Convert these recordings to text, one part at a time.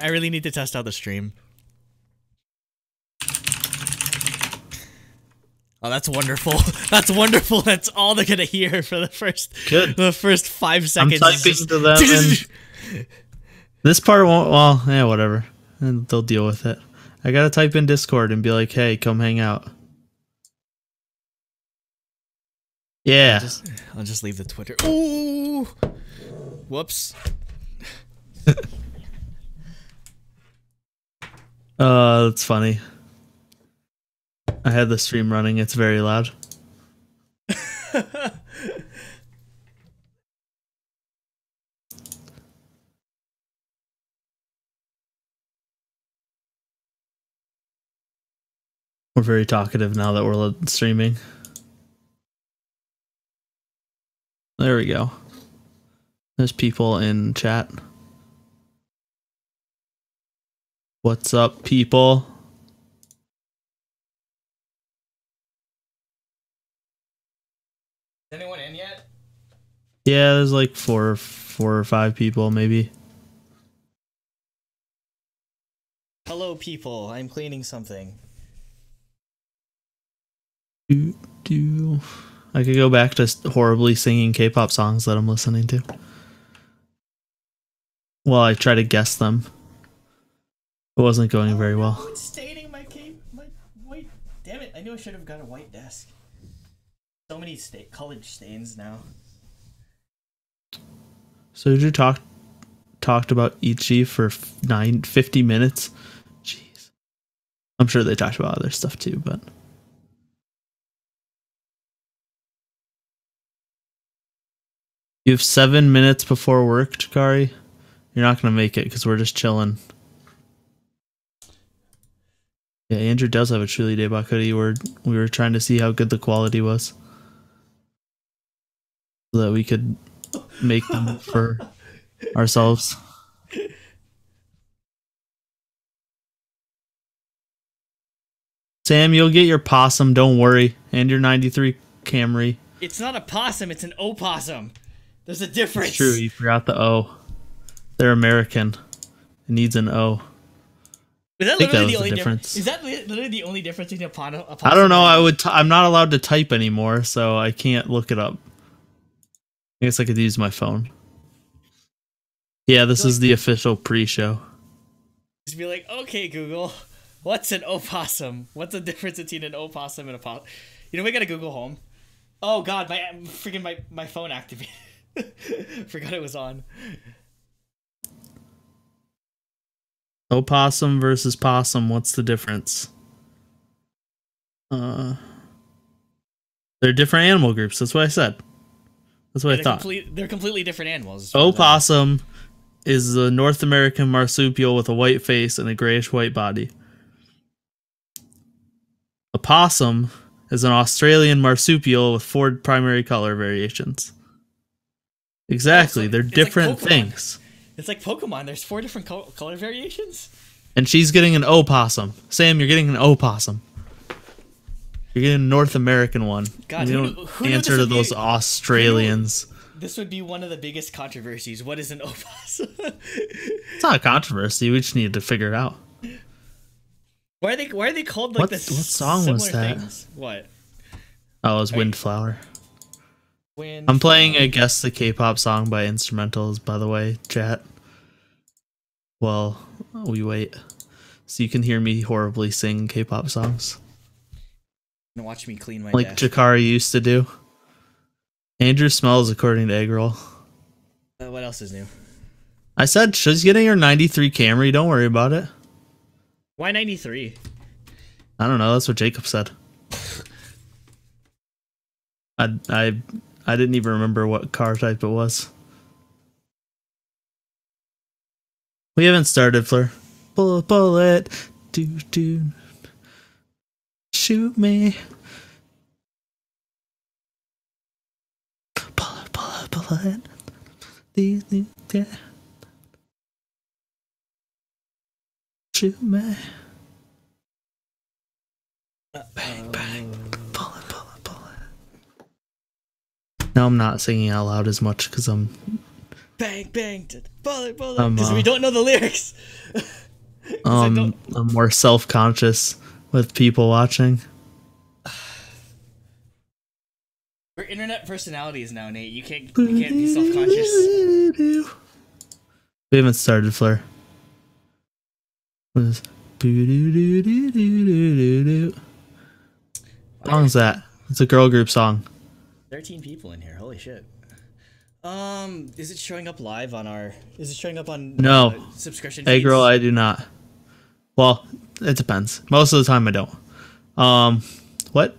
I really need to test out the stream. Oh, that's wonderful. That's wonderful. That's all they're gonna hear for the first 5 seconds. I'm typing to them and this part won't, well, yeah, whatever. And they'll deal with it. I gotta type in Discord and be like, hey, come hang out. Yeah. I'll just leave the Twitter. Ooh! Whoops. That's funny. I had the stream running. It's very loud. We're very talkative now that we're streaming. There we go. There's people in chat. What's up, people? Is anyone in yet? Yeah, there's like four or five people, maybe. Hello, people. I'm cleaning something. I could go back to horribly singing K-pop songs that I'm listening to. Well, I try to guess them. It wasn't going very well. It's staining my white. Damn it! I knew I should have got a white desk. So many colored stains now. So did you talked about Ichi for 50 minutes? Jeez. I'm sure they talked about other stuff too, but. You have 7 minutes before work, Chikari. You're not going to make it because we're just chilling. Yeah, Andrew does have a truly Daebak hoodie. We were trying to see how good the quality was. So that we could make them for ourselves. Sam, you'll get your possum, don't worry. And your 93 Camry. It's not a possum, it's an opossum. There's a difference. It's true, you forgot the O. They're American. It needs an O. Is that literally the only difference? Is that literally the only difference between a possum? I don't know. I'm not allowed to type anymore, so I can't look it up. I guess I could use my phone. Yeah, this is the official pre-show. Just be like, okay, Google, what's an opossum? What's the difference between an opossum and a possum? You know, we gotta Google Home. Oh God, my phone activated. Forgot it was on. Opossum versus possum. What's the difference? They're different animal groups. That's what I said. That's what I thought. They're completely different animals. Opossum is a North American marsupial with a white face and a grayish-white body. A possum is an Australian marsupial with 4 primary color variations. Exactly, they're different things. It's like Pokemon. There's 4 different color variations. And she's getting an opossum. Sam, you're getting an opossum. You're getting a North American one. God, you don't answer to those Australians. This would be one of the biggest controversies. What is an opossum? It's not a controversy. We just need to figure it out. Why are they called like this? What song was that? Things? What? Oh, it was Windflower. I'm playing a Guess the K-pop song by Instrumentals, by the way, chat. Well, we wait. So you can hear me horribly sing K-pop songs. And watch me clean my like desk. Jakari used to do. Andrew smells according to Eggroll. What else is new? I said she's getting her 93 Camry. Don't worry about it. Why 93? I don't know. That's what Jacob said. I didn't even remember what car type it was. We haven't started, Fleur. Bullet, bullet, do, shoot me. Bullet, bullet, bullet. Yeah. Shoot me. Bang, bang. Bullet, bullet, bullet. Now I'm not singing out loud as much because I'm bang bang, bullet bullet, because we don't know the lyrics. I'm more self-conscious with people watching. We're internet personalities now, Nate. You can't be self-conscious. We haven't started, Fleur. What is what song is that? It's a girl group song. 13 people in here. Holy shit. Is it showing up live on our? Is it showing up on subscription feeds? Hey girl, I do not. Well, it depends. Most of the time I don't. What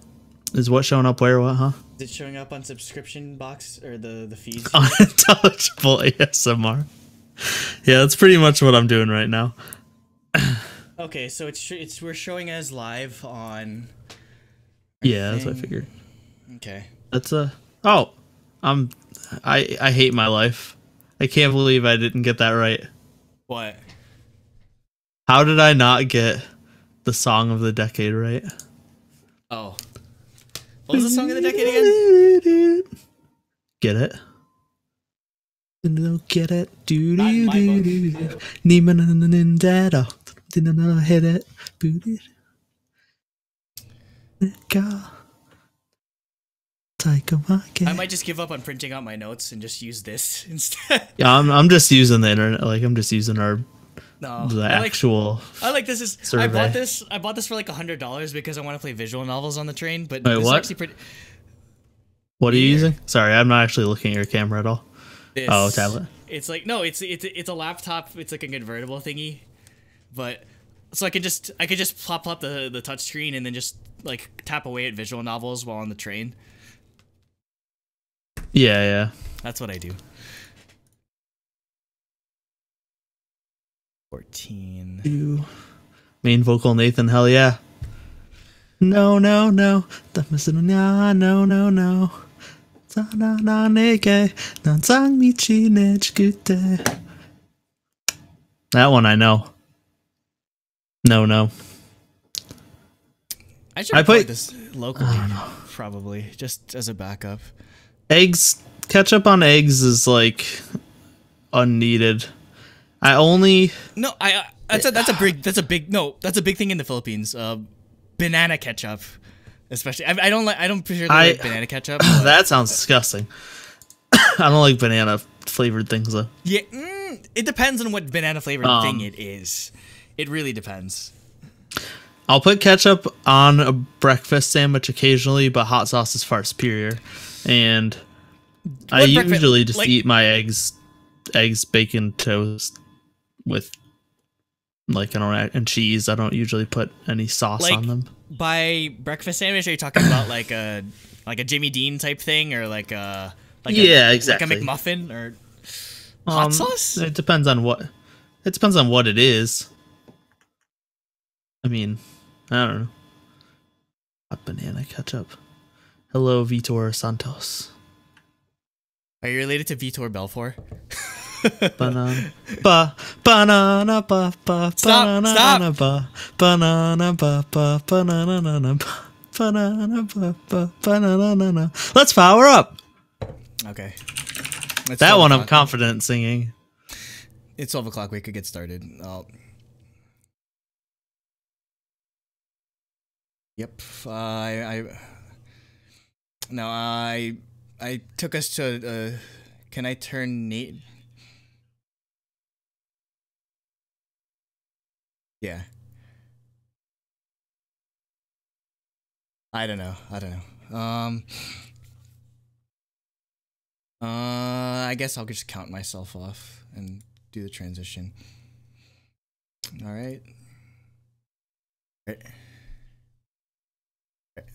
is what showing up where? What? Huh? Is it showing up on subscription box or the feeds? Unintelligible ASMR. Yeah, that's pretty much what I'm doing right now. Okay, so we're showing as live on. Yeah, that's what I figured. Okay. That's I hate my life. I can't believe I didn't get that right. What? How did I not get the song of the decade right? Oh. What was the song of the decade again? Get it? Get it? Do Not in my book. Hit it. I might just give up on printing out my notes and just use this instead. Yeah, I'm just using the internet. Like I'm just using the actual. I like this. Survey. I bought this for like $100 because I want to play visual novels on the train. But wait, this what? is actually pretty. What are you using? Sorry, I'm not actually looking at your camera at all. Oh, tablet. It's like no, it's a laptop. It's like a convertible thingy, but so I could just plop up the touch screen and then just like tap away at visual novels while on the train. Yeah. That's what I do. 14. Main vocal Nathan, hell yeah. No. That one I know. No. I should record this locally, probably, just as a backup. Eggs, ketchup on eggs is like unneeded. That's a big thing in the Philippines. Banana ketchup, especially. I don't prefer like banana ketchup. That sounds disgusting. I don't like banana flavored things though. Yeah, it depends on what banana flavored thing it is. It really depends. I'll put ketchup on a breakfast sandwich occasionally, but hot sauce is far superior. And I usually just eat my eggs, bacon, toast with like and cheese. I don't usually put any sauce on them. By breakfast sandwich, are you talking about like a Jimmy Dean type thing, or exactly, like a McMuffin or hot sauce? It depends on what. It depends on what it is. I mean, I don't know. Hot banana ketchup. Hello, Vitor Santos. Are you related to Vitor Belfort? Banana. Let's power up. Okay. That one I'm confident in singing. It's 12 o'clock. We could get started. Yep. I took us to. Can I turn Nate? Yeah. I don't know. I guess I'll just count myself off and do the transition. All right.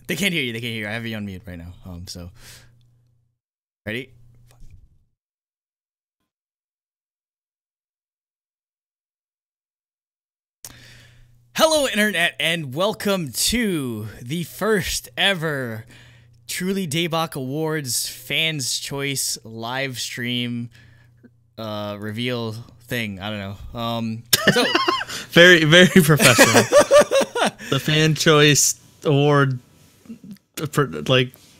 They can't hear you. I have you on mute right now. So ready? Hello, Internet, and welcome to the first ever Truly Daebak Awards Fans Choice live stream reveal thing. I don't know. So very, very professional. The Fan Choice Award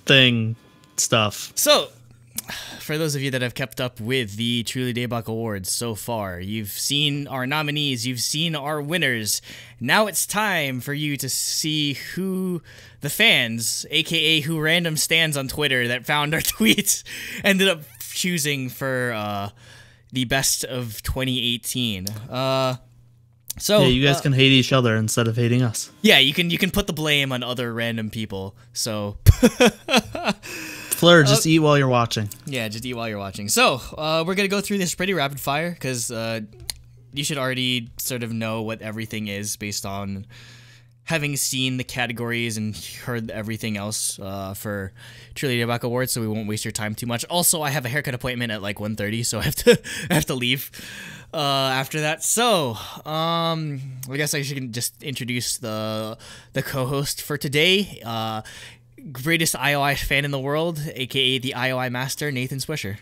thing stuff. So for those of you that have kept up with the Truly Daebak Awards so far, you've seen our nominees, you've seen our winners. Now it's time for you to see who the fans, aka who random stands on Twitter that found our tweets, ended up choosing for the best of 2018. So yeah, you guys can hate each other instead of hating us. Yeah, you can put the blame on other random people. So Fleur, just eat while you're watching. Yeah, just eat while you're watching. So we're gonna go through this pretty rapid fire because you should already sort of know what everything is based on having seen the categories and heard everything else for Truly Daebak Awards. So we won't waste your time too much. Also, I have a haircut appointment at like 1:30, so I have to leave after that. So I guess I should just introduce the co-host for today. Greatest IOI fan in the world, aka the IOI master, Nathan Swisher.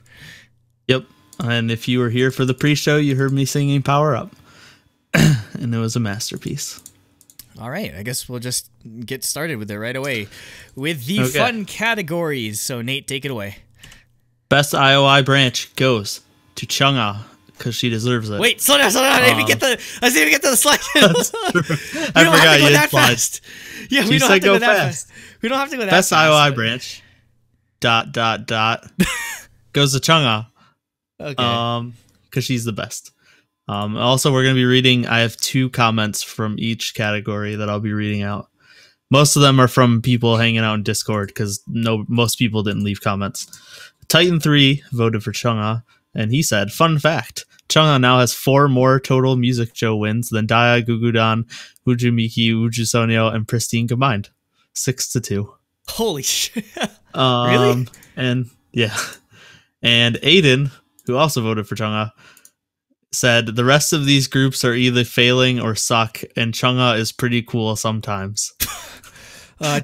Yep. And if you were here for the pre-show, you heard me singing Power Up. And it was a masterpiece. All right, I guess we'll just get started with it right away with the fun categories. So Nate, take it away. Best IOI branch goes to Chungha because she deserves it. Wait, slow down. I didn't even get to the slide. I forgot you had fast. Yeah, we don't have to go that fast. We don't have to go that fast. Best IOI branch. ... goes to Chungha. Okay. Because she's the best. Also, we're going to be reading. I have 2 comments from each category that I'll be reading out. Most of them are from people hanging out in Discord because most people didn't leave comments. Titan3 voted for Chungha, and he said, "Fun fact: Chungha now has 4 more total Music Joe wins than Daya, Gugudan, Ujumiki, Ujusonyo, and Pristine combined, 6-2." Holy shit! Really? And yeah, and Aiden, who also voted for Chungha, said the rest of these groups are either failing or suck, and Chungha is pretty cool sometimes. I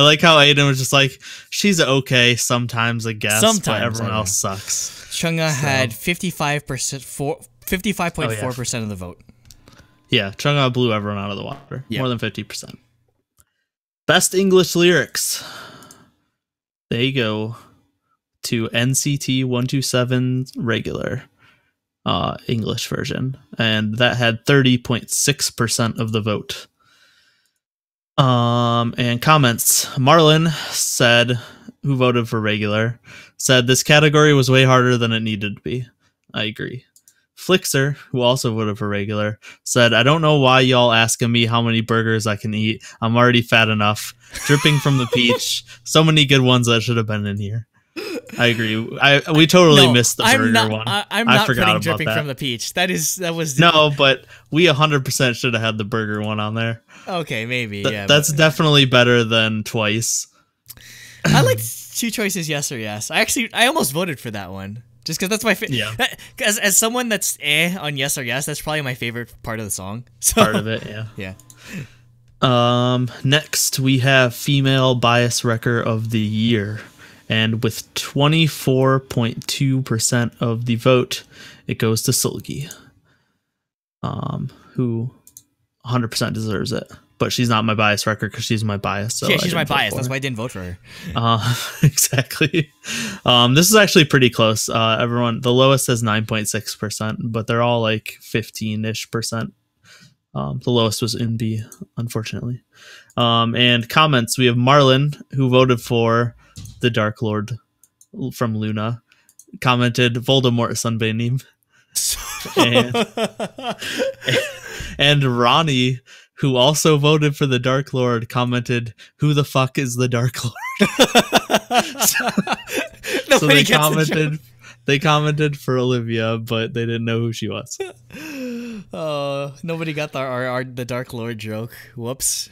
like how Aiden was just like, she's okay sometimes, I guess, but everyone else sucks. Chungha had 55.4% of the vote. Yeah, Chungha blew everyone out of the water. Yep. More than 50%. Best English lyrics. They go to NCT 127 regular. English version, and that had 30.6% of the vote. And comments. Marlon said, who voted for regular, said this category was way harder than it needed to be. I agree. Flixer, who also voted for regular, said, I don't know why y'all asking me how many burgers I can eat. I'm already fat enough. Dripping from the peach. So many good ones that should have been in here. I agree. We totally missed the burger one. I'm not putting dripping from the peach. That was no, but we 100% should have had the burger one on there. Okay, maybe. That's definitely better than twice. I liked 2 choices, yes or yes. I almost voted for that one just because that's my favorite. Yeah. As someone that's on yes or yes, that's probably my favorite part of the song. So, part of it, yeah. Yeah. Next we have female bias wrecker of the year. And with 24.2% of the vote, it goes to Sulgi, who 100% deserves it. But she's not my bias record because she's my bias. So yeah, she's my bias. That's why I didn't vote for her. Exactly. This is actually pretty close. The lowest has 9.6%, but they're all like 15-ish%. The lowest was NB, unfortunately. And comments, we have Marlon, who voted for the Dark Lord from Luna, commented Voldemort Sunbeam. And Ronnie, who also voted for the Dark Lord, commented, who the fuck is the Dark Lord? so they commented for Olivia, but they didn't know who she was. Nobody got the Dark Lord joke. Whoops.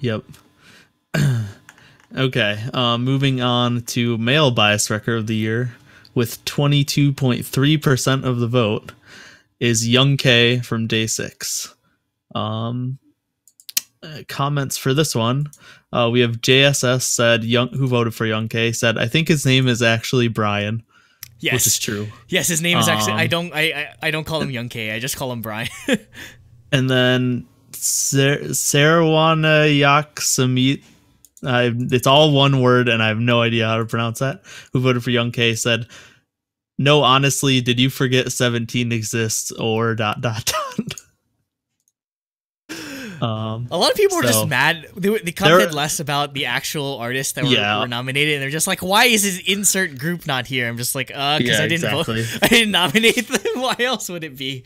Yep. Okay, moving on to male bias record of the year with 22.3% of the vote is Young K from Day 6. Comments for this one, we have JSS said, who voted for Young K, said, I think his name is actually Brian. Yes, which is true. Yes, his name is actually. I don't call him Young K. I just call him Brian. And then Sarawana Yaksamit It's all one word, and I have no idea how to pronounce that. Who voted for Young K said, "No, honestly, did you forget 17 exists or ... A lot of people were just mad. They commented less about the actual artists that were nominated, and they're just like, "Why is his insert group not here?" I'm just like, because I didn't vote. I didn't nominate them. Why else would it be?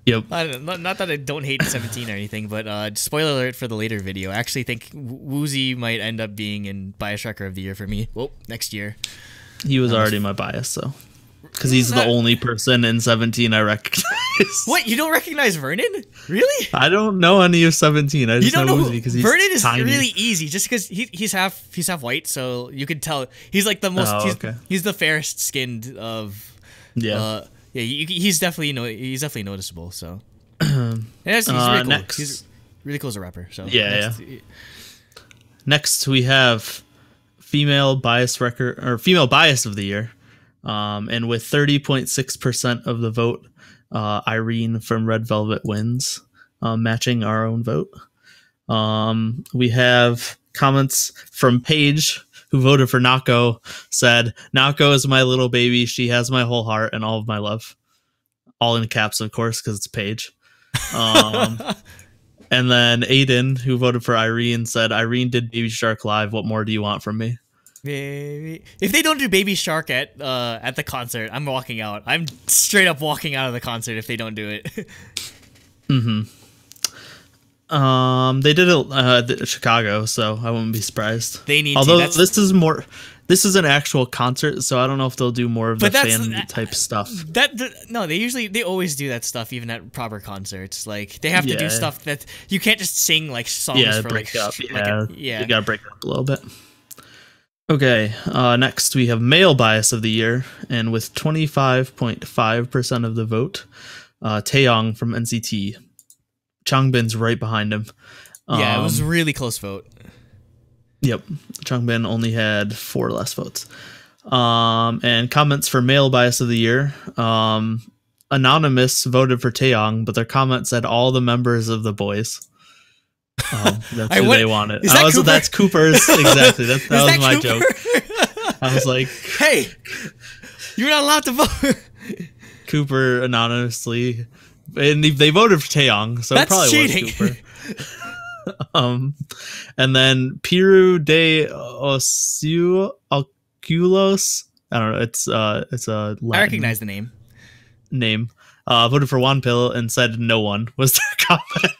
Yep. I don't know, not that I don't hate 17 or anything, but spoiler alert for the later video. I actually think Woozy might end up being in Bias Wrecker of the Year for me. Well, next year. He was already my bias, so. Because he's the only person in 17 I recognize. What? You don't recognize Vernon? Really? I don't know any of 17. I just know Woozy because he's Vernon is tiny. really easy, just because he's half white, so you could tell he's like the most. He's the fairest skinned of. Yeah. He's definitely noticeable. So. He's really cool. Next, he's really cool as a rapper. So Next we have female bias of the year. And with 30.6% of the vote, Irene from Red Velvet wins, matching our own vote. We have comments from Paige, who voted for Nako, said, "Nako is my little baby. She has my whole heart and all of my love." All in caps, of course, because it's Paige. And then Aiden, who voted for Irene, said, "Irene did Baby Shark live. What more do you want from me?" Baby. If they don't do Baby Shark at the concert, I'm walking out. I'm straight up walking out of the concert if they don't do it. They did it at Chicago, so I wouldn't be surprised. They need. Although this is an actual concert, so I don't know if they'll do more of the fan type stuff. They always do that stuff even at proper concerts. Like they have to do stuff that you can't just sing like songs for break like up. you gotta break it up a little bit. Okay, next we have male bias of the year, and with 25.5% of the vote, Taeyong from NCT. Changbin's right behind him. It was a really close vote. Yep, Changbin only had 4 less votes. And comments for male bias of the year. Anonymous voted for Taeyong, but their comment said all the members of the boys. That's who they wanted. That's Cooper's. Exactly. That was my joke. I was like, "Hey, you're not allowed to vote." Cooper anonymously, and they voted for Taeyong, so it probably cheating. Was Cooper. And then Piru de Oculos. I don't know. It's a Latin I recognize the name. Voted for Wanpil and said no one was their comment.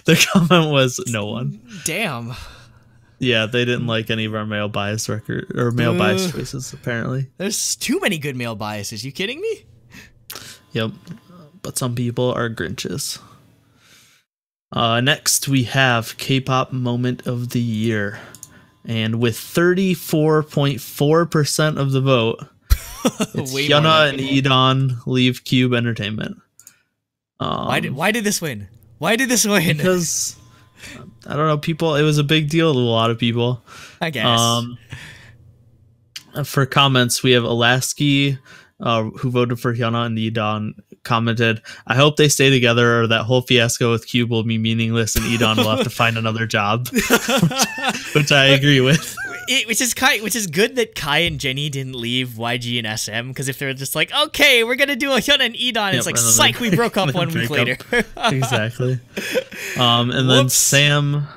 Their comment was no one. Damn. Yeah, they didn't like any of our male bias bias choices, apparently. There's too many good male biases. You kidding me? Yep. But some people are Grinches. Next, we have K-pop moment of the year. And with 34.4% of the vote, it's Hyuna and E'Dawn leave Cube Entertainment. Why did this win? Why did this win? Because, I don't know, it was a big deal to a lot of people. I guess. For comments, we have Alasky, who voted for Hyuna and E'Dawn, commented, "I hope they stay together or that whole fiasco with Cube will be meaningless and E'Dawn will have to find another job." which I agree with. Which is good that Kai and Jenny didn't leave YG and SM, because if they're just like, "Okay, we're gonna do a Hyuna and E'Dawn," it's like, psych, we broke up 1 week later. Exactly. And then Sam,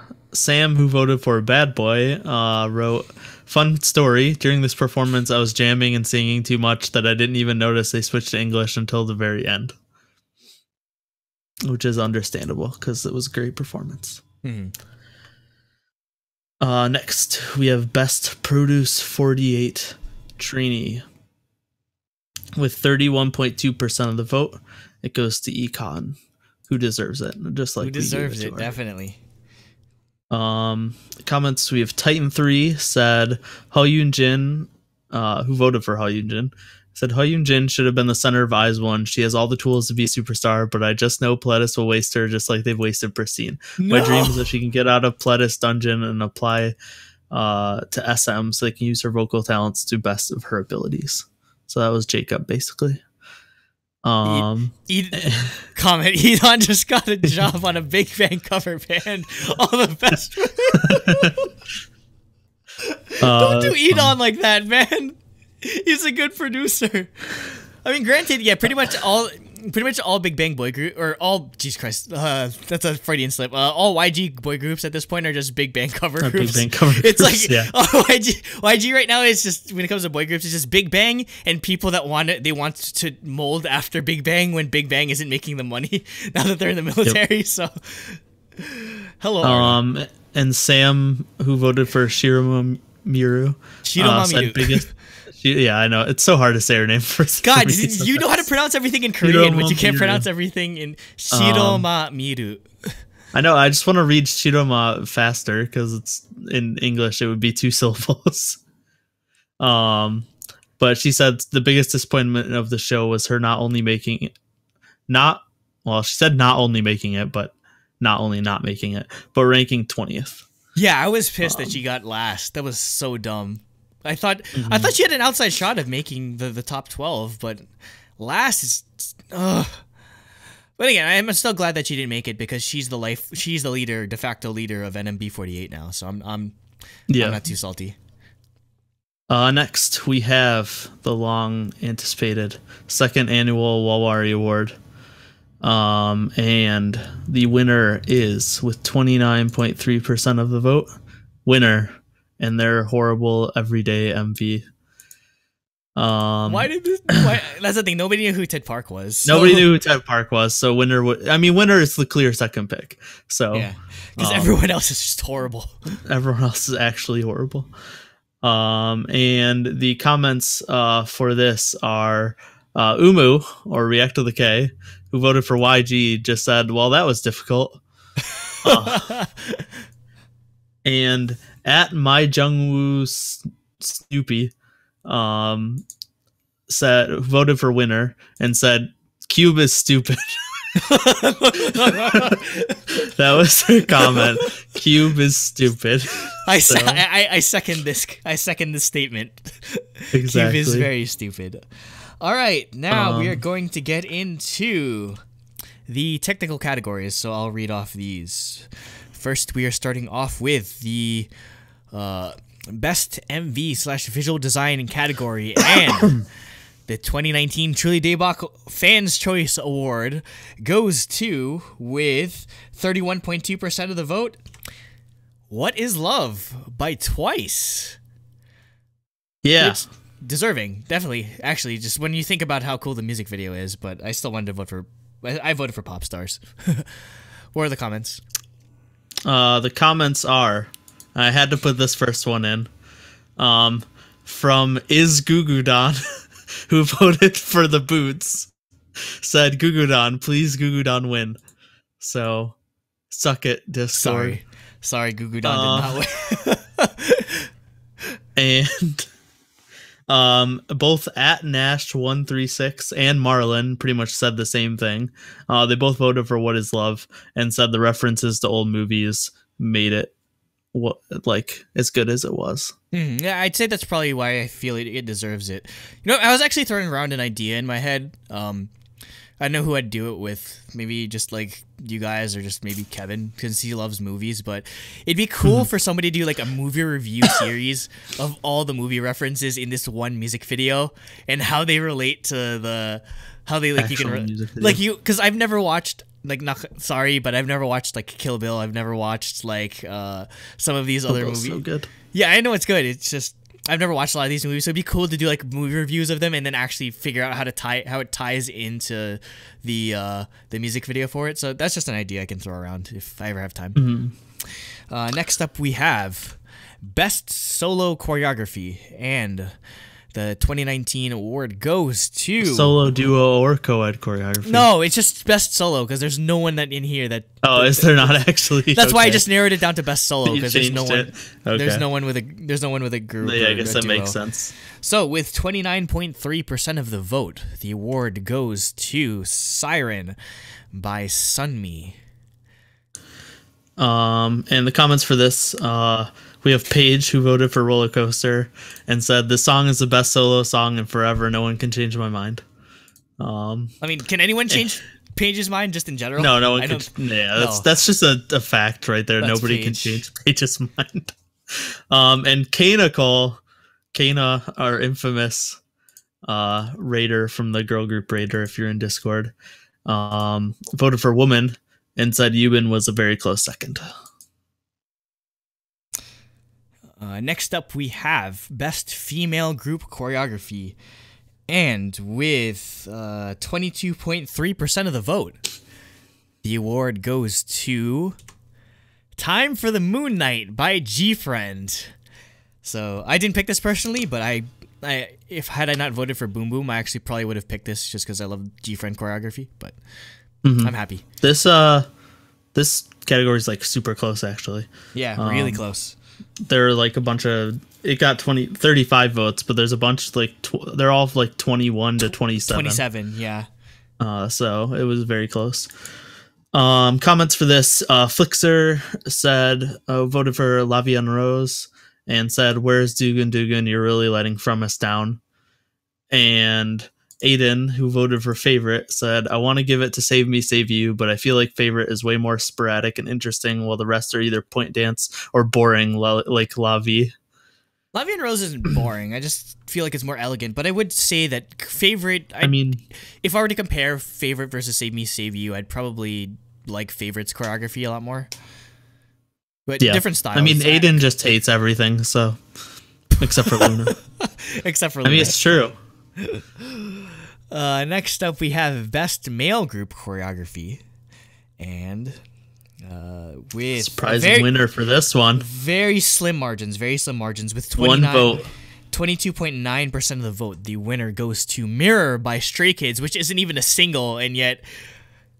who voted for Bad Boy, wrote, "Fun story. During this performance, I was jamming and singing too much that I didn't even notice they switched to English until the very end." Which is understandable, because it was a great performance. Next, we have Best Produce 48 Trini. With 31.2% of the vote, it goes to Econ, who deserves it. Just like who deserves it, definitely. Comments, we have Titan 3 said Yoon Jin, who voted for Yoon Jin, said Yoon Jin should have been the center of Eyes 1. She has all the tools to be a superstar, but I just know Pledis will waste her just like they've wasted Pristine. No. My dream is that she can get out of Pledis dungeon and apply to SM so they can use her vocal talents to best of her abilities. So that was Jacob, basically. Comment, E'Dawn just got a job on a Big Bang cover band. All the best. Don't do Edon like that, man. He's a good producer. I mean, granted, yeah, pretty much all Big Bang boy group or all Jesus Christ, that's a Freudian slip. All YG boy groups at this point are just Big Bang cover groups. Big Bang cover It's groups, like yeah. YG right now is just, when it comes to boy groups, it's just Big Bang and people that want to mold after Big Bang when Big Bang isn't making them money now that they're in the military. Yep. So, hello. And Sam, who voted for Shiroma Miru, said biggest. Yeah, I know. It's so hard to say her name first. God, you know how to pronounce everything in Korean, but you can't pronounce everything in Shiroma Miru. I know. I just want to read Shiroma faster because it's in English. It would be 2 syllables. But she said the biggest disappointment of the show was her not only making it, she said not only making it, but not only not making it, but ranking 20th. Yeah, I was pissed that she got last. That was so dumb. I thought she had an outside shot of making the top 12, but last is ugh. But again, I'm still glad that she didn't make it because she's the leader, de facto leader of NMB48 now. So I'm not too salty. Next we have the long anticipated second annual Wawari Award. And the winner is, with 29.3% of the vote, Winner and their horrible everyday MV. That's the thing. Nobody knew who Ted Park was. So. Nobody knew who Ted Park was. So Winner Winner is the clear second pick. So yeah, because everyone else is just horrible. Everyone else is actually horrible. And the comments for this are Umu, or React to the K, who voted for YG, just said, "Well, that was difficult." And at my Jungwoo Snoopy, voted for Winner and said, "Cube is stupid." That was her comment. Cube is stupid. I second this. I second this statement. Exactly. Cube is very stupid. All right, now we are going to get into the technical categories. So I'll read off these. First, we are starting off with the best MV/visual design category, and the 2019 Truly Daebak Fans Choice Award goes to, with 31.2% of the vote, What Is Love by Twice. Yeah. It's deserving, definitely. Actually, just when you think about how cool the music video is, but I still wanted to vote for... I voted for Pop Stars. What are the comments? The comments are... I had to put this first one in. From Is Gugudan, who voted for the Boots, said, "Gugudan, please Gugudan win." So, suck it, Discord. Sorry, Gugudan did not win. And both at Nash136 and Marlin pretty much said the same thing. They both voted for What Is Love and said the references to old movies made it as good as it was. Yeah, I'd say that's probably why I feel it deserves it. You know, I was actually throwing around an idea in my head. I know who I'd do it with. Maybe just like you guys, or just maybe Kevin, because he loves movies. But it'd be cool for somebody to do like a movie review series of all the movie references in this one music video and how they relate to how they like actual you can because I've never watched. But I've never watched like Kill Bill. I've never watched like some of these other movies. So good. Yeah, I know it's good. It's just I've never watched a lot of these movies, so it'd be cool to do like movie reviews of them and then actually figure out how it ties into the music video for it. So that's just an idea I can throw around if I ever have time. Next up, we have Best Solo Choreography, and the 2019 award goes to... Solo, duo, or co-ed choreography. No, it's just best solo, because there's no one in here that... Oh, is there not actually? That's why I just narrowed it down to best solo, because there's no one... Okay. There's no one with a group. Yeah, I guess that makes sense. So, with 29.3% of the vote, the award goes to Siren by Sunmi. And the comments for this... we have Paige, who voted for Roller Coaster and said, "This song is the best solo song in forever. No one can change my mind." I mean, can anyone change Paige's mind just in general? No one can. Yeah, that's just a fact right there. Nobody can change Paige's mind. And Kana, our infamous raider from the girl group Raider, if you're in Discord, voted for Woman and said Yubin was a very close second. Next up, we have Best Female Group Choreography. And with 22.3% of the vote, the award goes to Time for the Moon Night by G-Friend. So I didn't pick this personally, but if I not voted for Boom Boom, I actually probably would have picked this just because I love G-Friend choreography. But I'm happy. This category is like super close, actually. Yeah, really close. There are like a bunch of, it got 35 votes, but there's a bunch like they're all like 21 to 27. 27, yeah. So it was very close. Comments for this: Flixer said voted for La Vie en Rose and said, "Where's Dugan Dugan? You're really letting From Us down." And Aiden, who voted for Favorite, said, "I want to give it to Save Me, Save You, but I feel like Favorite is way more sporadic and interesting, while the rest are either point dance or boring, like La Vie." La Vie en Rose isn't boring. I just feel like it's more elegant. But I would say that Favorite... I mean, if I were to compare Favorite versus Save Me, Save You, I'd probably like Favorite's choreography a lot more. But yeah, different styles. I mean, Aiden just hates everything, so... Except for Luna. Except for Luna. I mean, it's true. Next up, we have Best Male Group Choreography. And... with surprising winner for this one. Very slim margins with one vote. 22.9% of the vote. The winner goes to Mirror by Stray Kids, which isn't even a single, and yet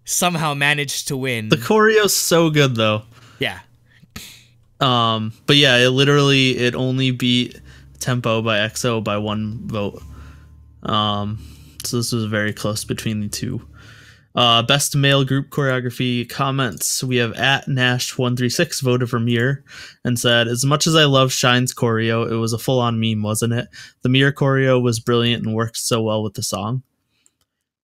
somehow managed to win. The choreo's so good, though. Yeah. But yeah, it only beat Tempo by EXO by one vote. So this was very close between the two. Best Male Group Choreography comments. We have @Nash136 voted for Mirror and said, "As much as I love Shine's choreo, it was a full-on meme, wasn't it? The Mirror choreo was brilliant and worked so well with the song."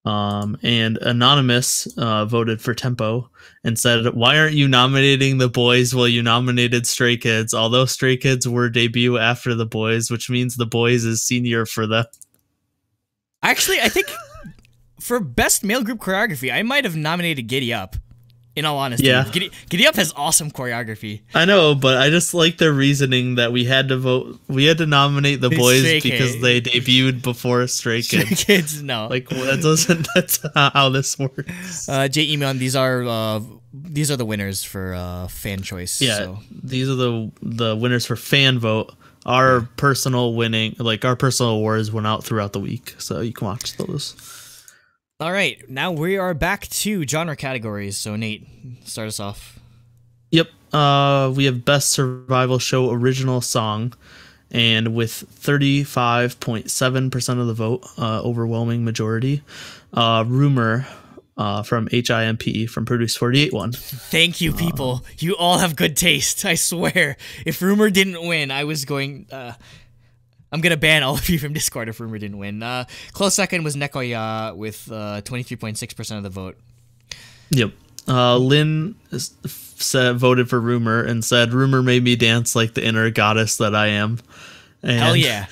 And Anonymous voted for Tempo and said, "Why aren't you nominating the boys while you nominated Stray Kids? Although Stray Kids were debut after the boys, which means the boys is senior for them." Actually, I think... for Best Male Group Choreography, I might have nominated Giddy Up, in all honesty. Yeah. Giddy Up has awesome choreography. I know, but I just like their reasoning that we had to nominate the boys because they debuted before Stray Kids. Stray Kids, no. Like, that's how this works. Jay emailed, these are the winners for fan choice. Yeah, so. These are the winners for fan vote. Our personal awards went out throughout the week, so you can watch those. All right, now we are back to genre categories. So Nate, start us off. Yep. We have Best Survival Show Original Song, and with 35.7% of the vote, overwhelming majority, Rumor from HIMP from Produce 48 won. Thank you, people. You all have good taste. I swear. If Rumor didn't win, I was going... I'm going to ban all of you from Discord if Rumor didn't win. Close second was Nekoya with 23.6% of the vote. Yep. Lynn voted for Rumor and said, "Rumor made me dance like the inner goddess that I am." And, hell yeah.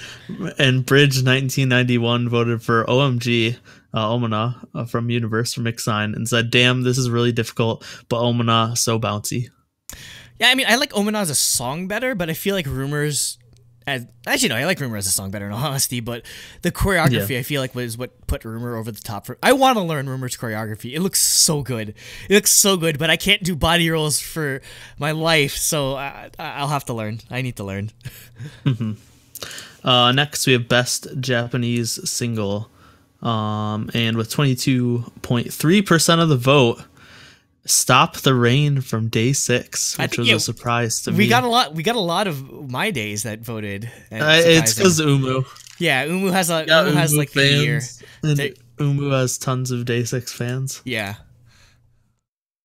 And Bridge 1991 voted for OMG, Omana from Universe from Mixsign, and said, "Damn, this is really difficult, but Omana so bouncy." Yeah, I mean, I like Omana as a song better, but I feel like Rumor's... Actually, no, I like Rumor as a song better, in all honesty, but the choreography, I feel like, was what put Rumor over the top. I want to learn Rumor's choreography. It looks so good. But I can't do body rolls for my life, so I'll have to learn. I need to learn. Next, we have Best Japanese Single, and with 22.3% of the vote, Stop the Rain from Day 6, which was a surprise to me. We got a lot of my days that voted. It's because Umu. Yeah, Umu has like fans, the year. And Umu has tons of Day 6 fans. Yeah.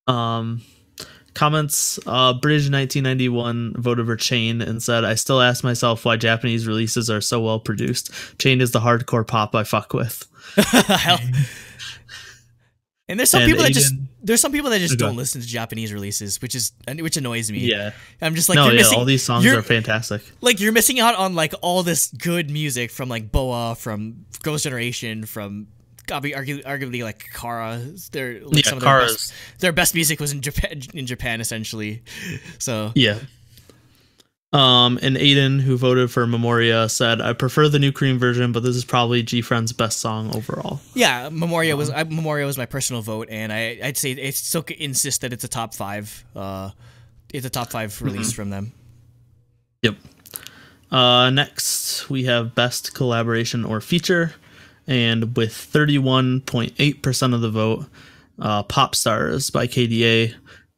Comments, Bridge 1991 voted for Chain and said, "I still ask myself why Japanese releases are so well produced. Chain is the hardcore pop I fuck with." And there's some people that just Okay. don't listen to Japanese releases, which annoys me. Yeah. I'm just like, No, you're yeah, missing, all these songs you're- are fantastic. like you're missing out on like all this good music from like Boa, from Ghost Generation, from arguably like Kara. They're like some of their best music was in Japan essentially. So Yeah. And Aiden, who voted for Memoria, said, "I prefer the new Cream version, but this is probably G-Friend's best song overall." yeah, Memoria was my personal vote, and I'd say it still insist that it's a top 5. It's a top 5 release from them. Yep. Next, we have Best Collaboration or Feature, and with 31.8% of the vote, Pop Stars by KDA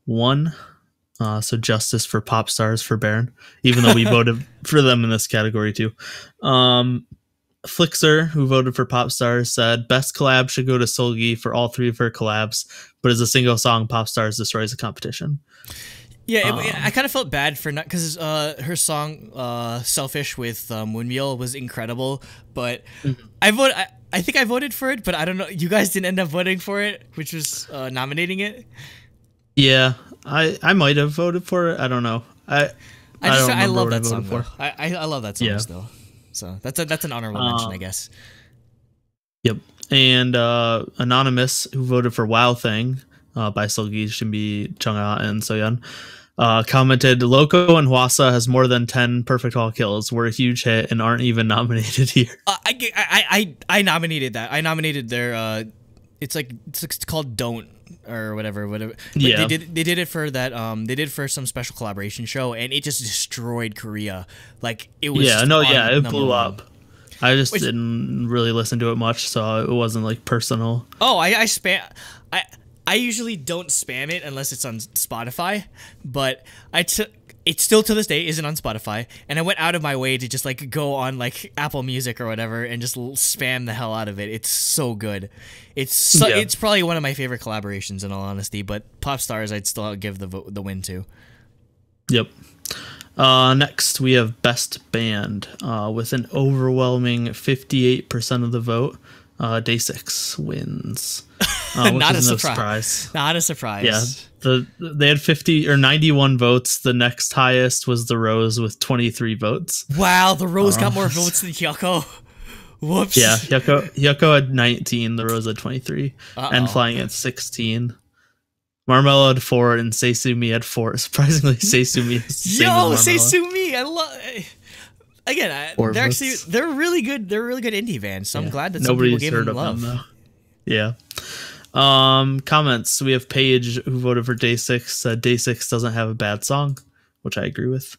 won. So justice for Pop Stars for Baron, even though we voted for them in this category too. Flixer, who voted for Pop Stars, said best collab should go to Solgi for all 3 of her collabs, but as a single song, Pop Stars destroys the competition. Yeah, I kind of felt bad for not because her song "Selfish" with Moonmeal was incredible, but I think I voted for it, but I don't know. You guys didn't end up voting for it, which was nominating it. Yeah, I might have voted for it. I don't know. I love that song. I love that song still. So that's an honorable mention, I guess. Yep. And Anonymous, who voted for Wow Thing by Solgi, Shinbi, Chungha, and Soyeon, commented, "Loco and Hwasa has more than 10 perfect all kills. Were a huge hit and aren't even nominated here." I nominated that. I nominated their it's called Don't or whatever. But yeah, they did it for that. They did for some special collaboration show, and it just destroyed Korea. Like it was. Yeah, no, yeah, it blew up. I just didn't really listen to it much, so it wasn't like personal. Oh, I usually don't spam it unless it's on Spotify, but it still to this day isn't on Spotify, and I went out of my way to just like go on like Apple Music or whatever and just spam the hell out of it. It's so good. It's probably one of my favorite collaborations in all honesty, but Pop Stars I'd still give the win to. Yep. Next we have Best Band with an overwhelming 58% of the vote. Day 6 wins. Not a surprise. Not a surprise. Yeah, they had 50 or 91 votes. The next highest was The Rose with 23 votes. Wow, The Rose got more votes than Hyukoh. Whoops. Yeah, Hyukoh had 19, The Rose had 23, and Flying at 16. Marmello had 4, and Seisumi had 4. Surprisingly, Seisumi is the same as Marmello. Seisumi, I love. Again, they're really good. They're a really good indie band. So I'm glad that some people gave them love. Them, yeah. Comments. We have Paige, who voted for Day 6. Said Day 6 doesn't have a bad song, which I agree with.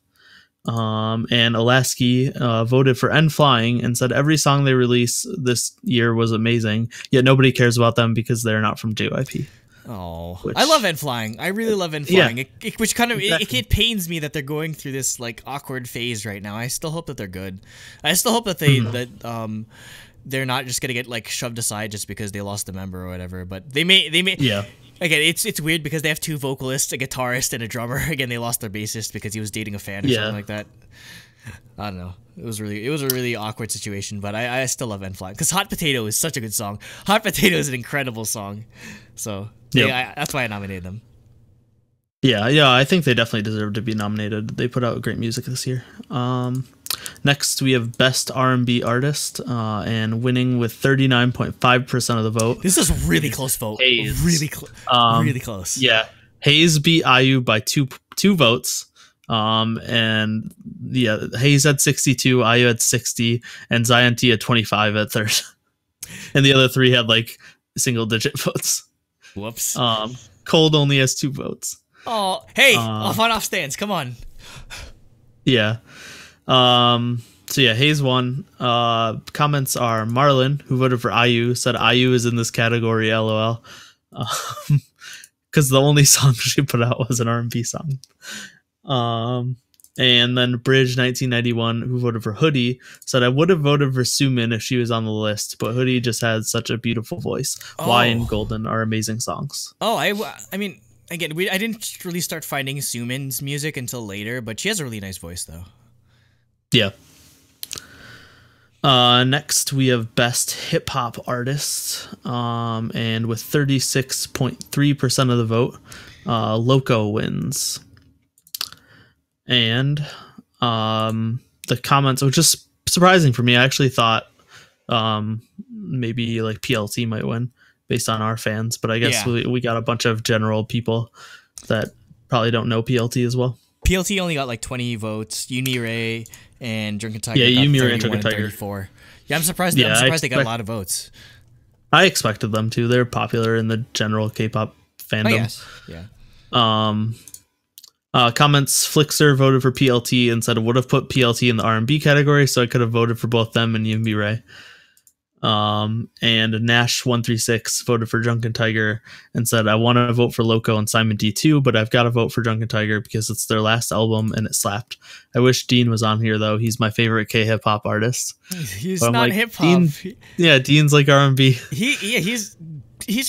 And Alaski voted for End Flying and said every song they released this year was amazing, yet nobody cares about them because they're not from JYP. Oh, I love End Flying. I really love End Flying. Yeah, which kind of it pains me that they're going through this like awkward phase right now. I still hope that they're good. I still hope that they're not just gonna get like shoved aside just because they lost a member or whatever. But they may. Yeah. Again, it's weird because they have 2 vocalists, a guitarist, and a drummer. Again, they lost their bassist because he was dating a fan or something like that. I don't know. It was a really awkward situation, but I still love End Flying because Hot Potato is such a good song. Hot Potato is an incredible song, so that's why I nominated them. Yeah, I think they definitely deserve to be nominated. They put out great music this year. Next, we have Best R&B Artist, and winning with 39.5% of the vote. This is a really close vote. Hayes. Really close. Yeah, Hayes beat IU by two votes. And yeah, Hayes had 62, IU had 60, and Zion T had 25 at third. And the other 3 had like single-digit votes. Whoops. Cold only has 2 votes. Oh, hey, off stands. Come on. Yeah. So yeah, Hayes won. Comments are Marlon, who voted for IU, said IU is in this category, LOL. Because the only song she put out was an R&B song. And then Bridge 1991, who voted for Hoodie, said I would have voted for Sumin if she was on the list, but Hoodie just has such a beautiful voice. Y and Golden are amazing songs. Oh, I mean, again, I didn't really start finding Sumin's music until later, but she has a really nice voice, though. Yeah. Next we have best hip hop artist, and with 36.3% of the vote, Loco wins. And the comments, which is surprising for me, I actually thought maybe like PLT might win based on our fans, but I guess we got a bunch of general people that probably don't know PLT as well. PLT only got like 20 votes. Yumi Ray and Drunken Tiger. Yeah, got Yumi 31 Ray and Drunken and Tiger. 34. Yeah, I'm surprised. They got a lot of votes. I expected them to. They're popular in the general K-pop fandom. Oh, yes. Yeah. Comments, Flixer voted for PLT and said it would have put PLT in the R&B category, so I could have voted for both them and Yumi Ray. And Nash136 voted for Drunken Tiger and said, I want to vote for Loco and Simon D too, but I've got to vote for Drunken Tiger because it's their last album and it slapped. I wish Dean was on here though. He's my favorite K-hip hop artist. He's not like, hip hop. Dean's like R&B. He's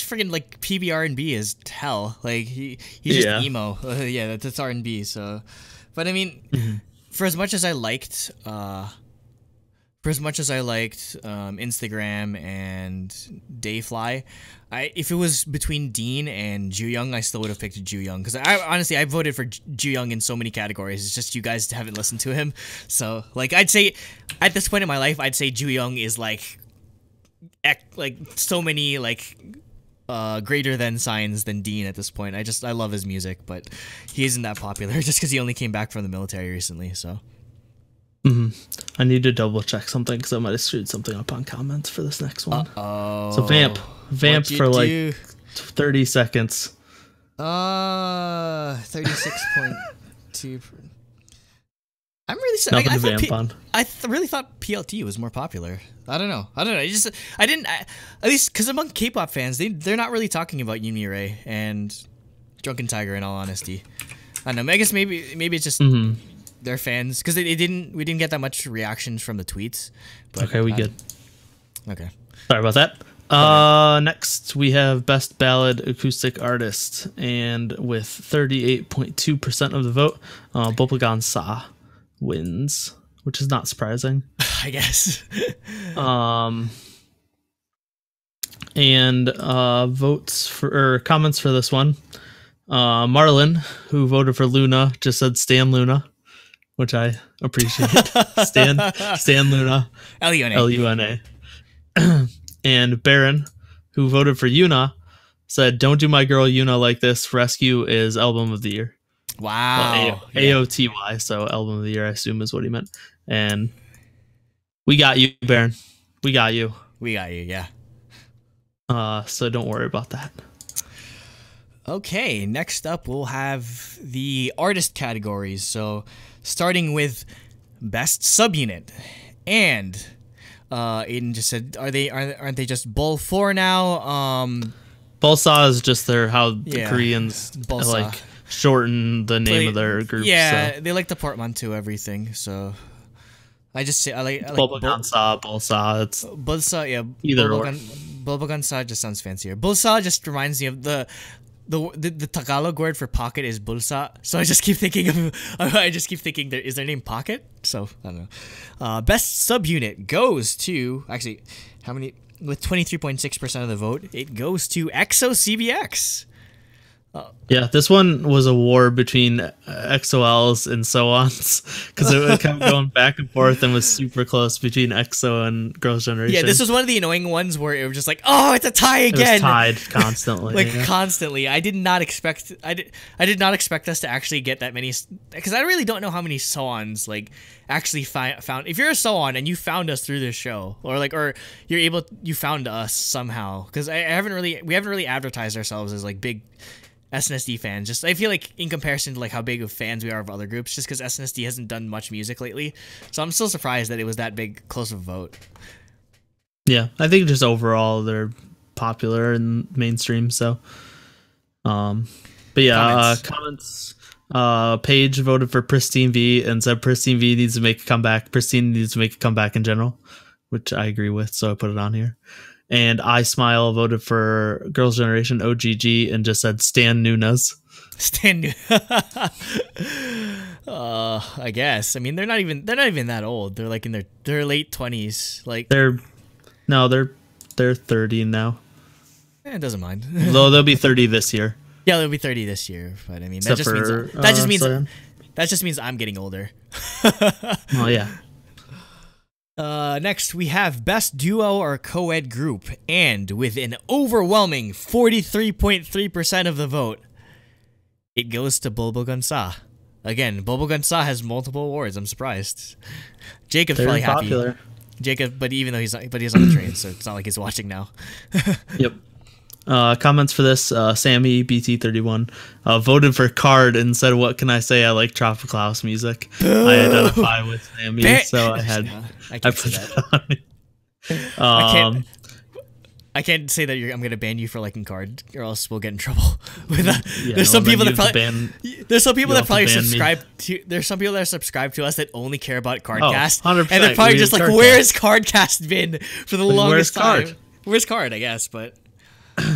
freaking like PB R&B as hell. Like he's just emo. Yeah, that's R&B. So, but I mean, for as much as I liked Instagram and Dayfly, if it was between Dean and Jooyoung, I still would have picked Jooyoung because I voted for Jooyoung in so many categories. It's just you guys haven't listened to him. So like I'd say at this point in my life, I'd say Jooyoung is like so many like greater than signs than Dean at this point. I love his music, but he isn't that popular just because he only came back from the military recently. So. I need to double check something because I might have screwed something up on comments for this next one. So vamp for like 30 seconds. 36.2. I'm really sorry. Nothing to vamp on. I really thought PLT was more popular. I don't know. I didn't. At least because among K-pop fans, they're not really talking about Yumi Ray and Drunken Tiger. In all honesty, I don't know. I guess maybe it's just. Their fans, because we didn't get that much reactions from the tweets. But okay, we good. Okay. Sorry about that. Next we have best ballad acoustic artist, and with 38.2% of the vote, Bubblegum Sa wins, which is not surprising. I guess. And comments for this one. Marlon, who voted for Luna, just said Stan Luna, which I appreciate. Stan Luna. Luna. And Baron, who voted for Yuna, said, don't do my girl Yuna like this. Rescue is album of the year. Wow. AOTY, so album of the year, I assume is what he meant. And we got you, Baron. We got you. Yeah. So don't worry about that. Okay, next up we'll have the artist categories. So starting with best subunit, and Aiden just said, aren't they just Bull 4 now? Bulsa is just the Koreans like shorten the name of their group. Yeah, so. They like to portmanteau everything. So I like Bulsa, Bulsa. It's Bulsa. Yeah, either or. Bubblegum Sa just sounds fancier. Bulsa just reminds me of the Tagalog word for pocket is bulsa, so I just keep thinking is their name Pocket? So I don't know. Best subunit goes to how many? With 23.6% of the vote, it goes to EXO CBX. Yeah, this one was a war between XOLs and so-ons because it kept going back and forth and was super close between EXO and Girls' Generation. Yeah, this was one of the annoying ones where it was just like, oh, it's a tie again. It was tied constantly. Constantly. I did not expect us to actually get that many, because I really don't know how many so-ons like actually found. If you're a so-on and you found us through this show, or you found us somehow, because we haven't really advertised ourselves as like big SNSD fans. Just I feel like in comparison to like how big of fans we are of other groups, just because SNSD hasn't done much music lately, so I'm still surprised that it was that big close of a vote. Yeah, I think just overall they're popular and mainstream. So, but yeah, comments. Paige voted for Pristine V and said Pristine V needs to make a comeback. Pristine needs to make a comeback in general, which I agree with, so I put it on here. And I Smile voted for Girls' Generation OGG and just said Stan Nunes. Stan Nunes. I guess. I mean, they're not even that old. They're like in their late 20s. Like they're 30 now. it doesn't mind. Though they'll be 30 this year. Yeah, they'll be 30 this year. But I mean, Except that just means I'm getting older. Oh yeah. Next we have best duo or co-ed group, and with an overwhelming 43.3% of the vote, it goes to Bulbogun Sa. Again, Bulbogun Sa has multiple awards. I'm surprised. Jacob's They're probably popular. happy. Jacob, but even though he's on the train, so it's not like he's watching now. Yep. Comments for this, Sammy BT31 voted for Card and said, "What can I say? I like Tropical House music. I identify with Sammy, so I put that on me." I can't say that I'm gonna ban you for liking Card, or else we'll get in trouble. There's some people that probably subscribe to. There's some people that are subscribed to us that only care about Cardcast, 100%. and they're probably just like, "Where's Cardcast been for the longest time? Card? Where's Card?" I guess, but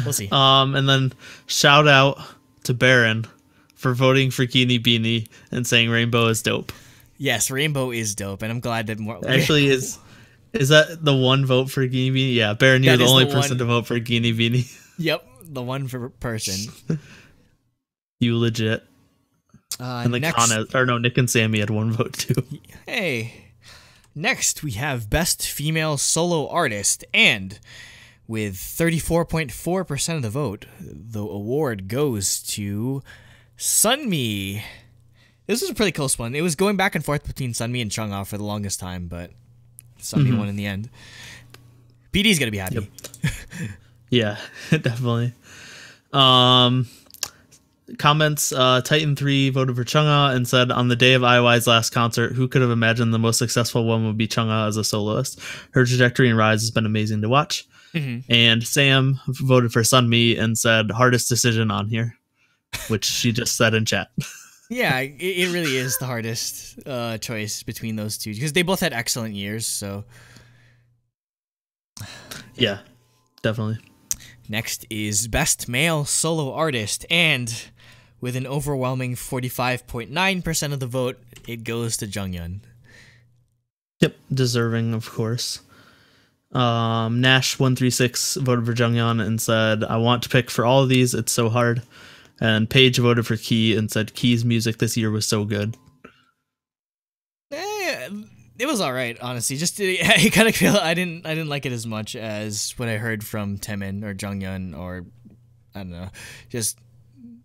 we'll see. And then shout out to Baron for voting for Keenie Beanie and saying Rainbow is dope. Yes, Rainbow is dope, and I'm glad that more actually is. Is that the one vote for Geenie Beanie? Yeah, Baron, you're the only person to vote for Geenie Beanie. Yep, the one person. You legit. And like Nick and Sammy had one vote too. Hey. Next, we have Best Female Solo Artist, and with 34.4% of the vote, the award goes to Sunmi. This was a pretty close one. It was going back and forth between Sunmi and Chungha for the longest time, but Sunmi won in the end. PD's gonna be happy. Yep. Yeah, definitely. Comments, Titan3 voted for Chungha and said, on the day of IOI's last concert, who could have imagined the most successful one would be Chungha as a soloist? Her trajectory and rise has been amazing to watch. And Sam voted for Sunmi and said, hardest decision on here, which she just said in chat. Yeah, it really is the hardest choice between those two, because they both had excellent years, so... Yeah, definitely. Next is Best Male Solo Artist, and with an overwhelming 45.9% of the vote, it goes to Junghyun. Yep, deserving, of course. Nash136 voted for Junghyun and said, I want to pick for all of these, it's so hard. And Paige voted for Key and said Key's music this year was so good. It was all right, honestly. Just I kind of feel I didn't like it as much as what I heard from Taemin or Junghyun, or I don't know.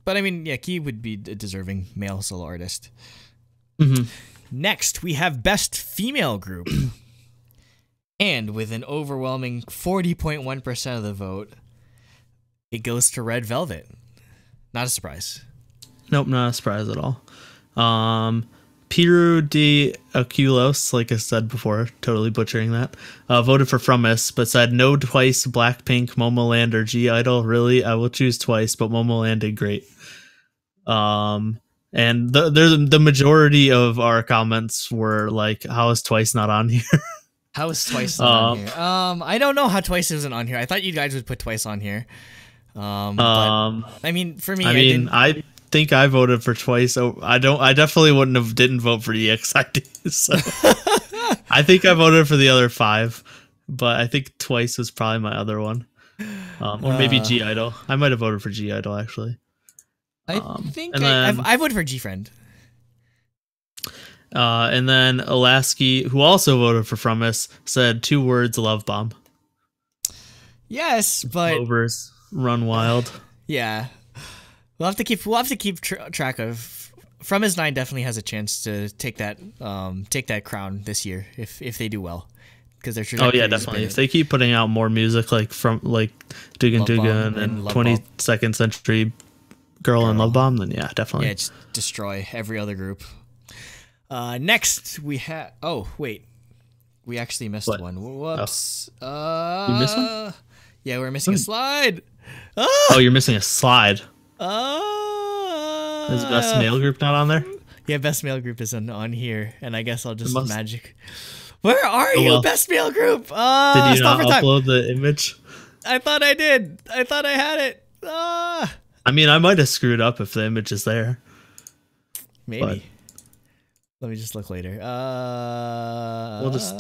But I mean, yeah, Key would be a deserving male solo artist. Next, we have Best Female Group, and with an overwhelming 40.1% of the vote, it goes to Red Velvet. Not a surprise. Nope, not a surprise at all. Piru de Aculos, like I said before, totally butchering that, voted for From Us, but said no twice, Blackpink, Momoland, or G-Idol. Really, I will choose twice, but Momoland did great. And the majority of our comments were like, how is Twice not on here? How is Twice not on here? I don't know how Twice isn't on here. I thought you guys would put Twice on here. But, I mean, for me, I think I voted for Twice. So I definitely didn't vote for EXID. So I think I voted for the other 5, but I think Twice was probably my other one. Or maybe G-Idol. I might have voted for G-Idol actually. I think I voted for G-Friend. And then Alasky, who also voted for From Us, said 2 words, love bomb. Yes, but Overs run wild. Yeah, we'll have to keep track of. From His 9 definitely has a chance to take that crown this year if they do well, because they're definitely. If they keep putting out more music like Dugan Dugan and 22nd Century Girl and Love Bomb, then yeah, definitely. Yeah, just destroy every other group. Next we have. Oh wait, we actually missed one. Whoops. You missed one? Yeah, we're missing a slide. Oh, you're missing a slide. Is Best Male Group not on there? Yeah, Best Male Group isn't on here, and I guess I'll just magic. Where are you, Best Male Group? Did you not upload the image? I thought I did. I thought I had it. I mean, I might have screwed up if the image is there. Maybe. Let me just look later.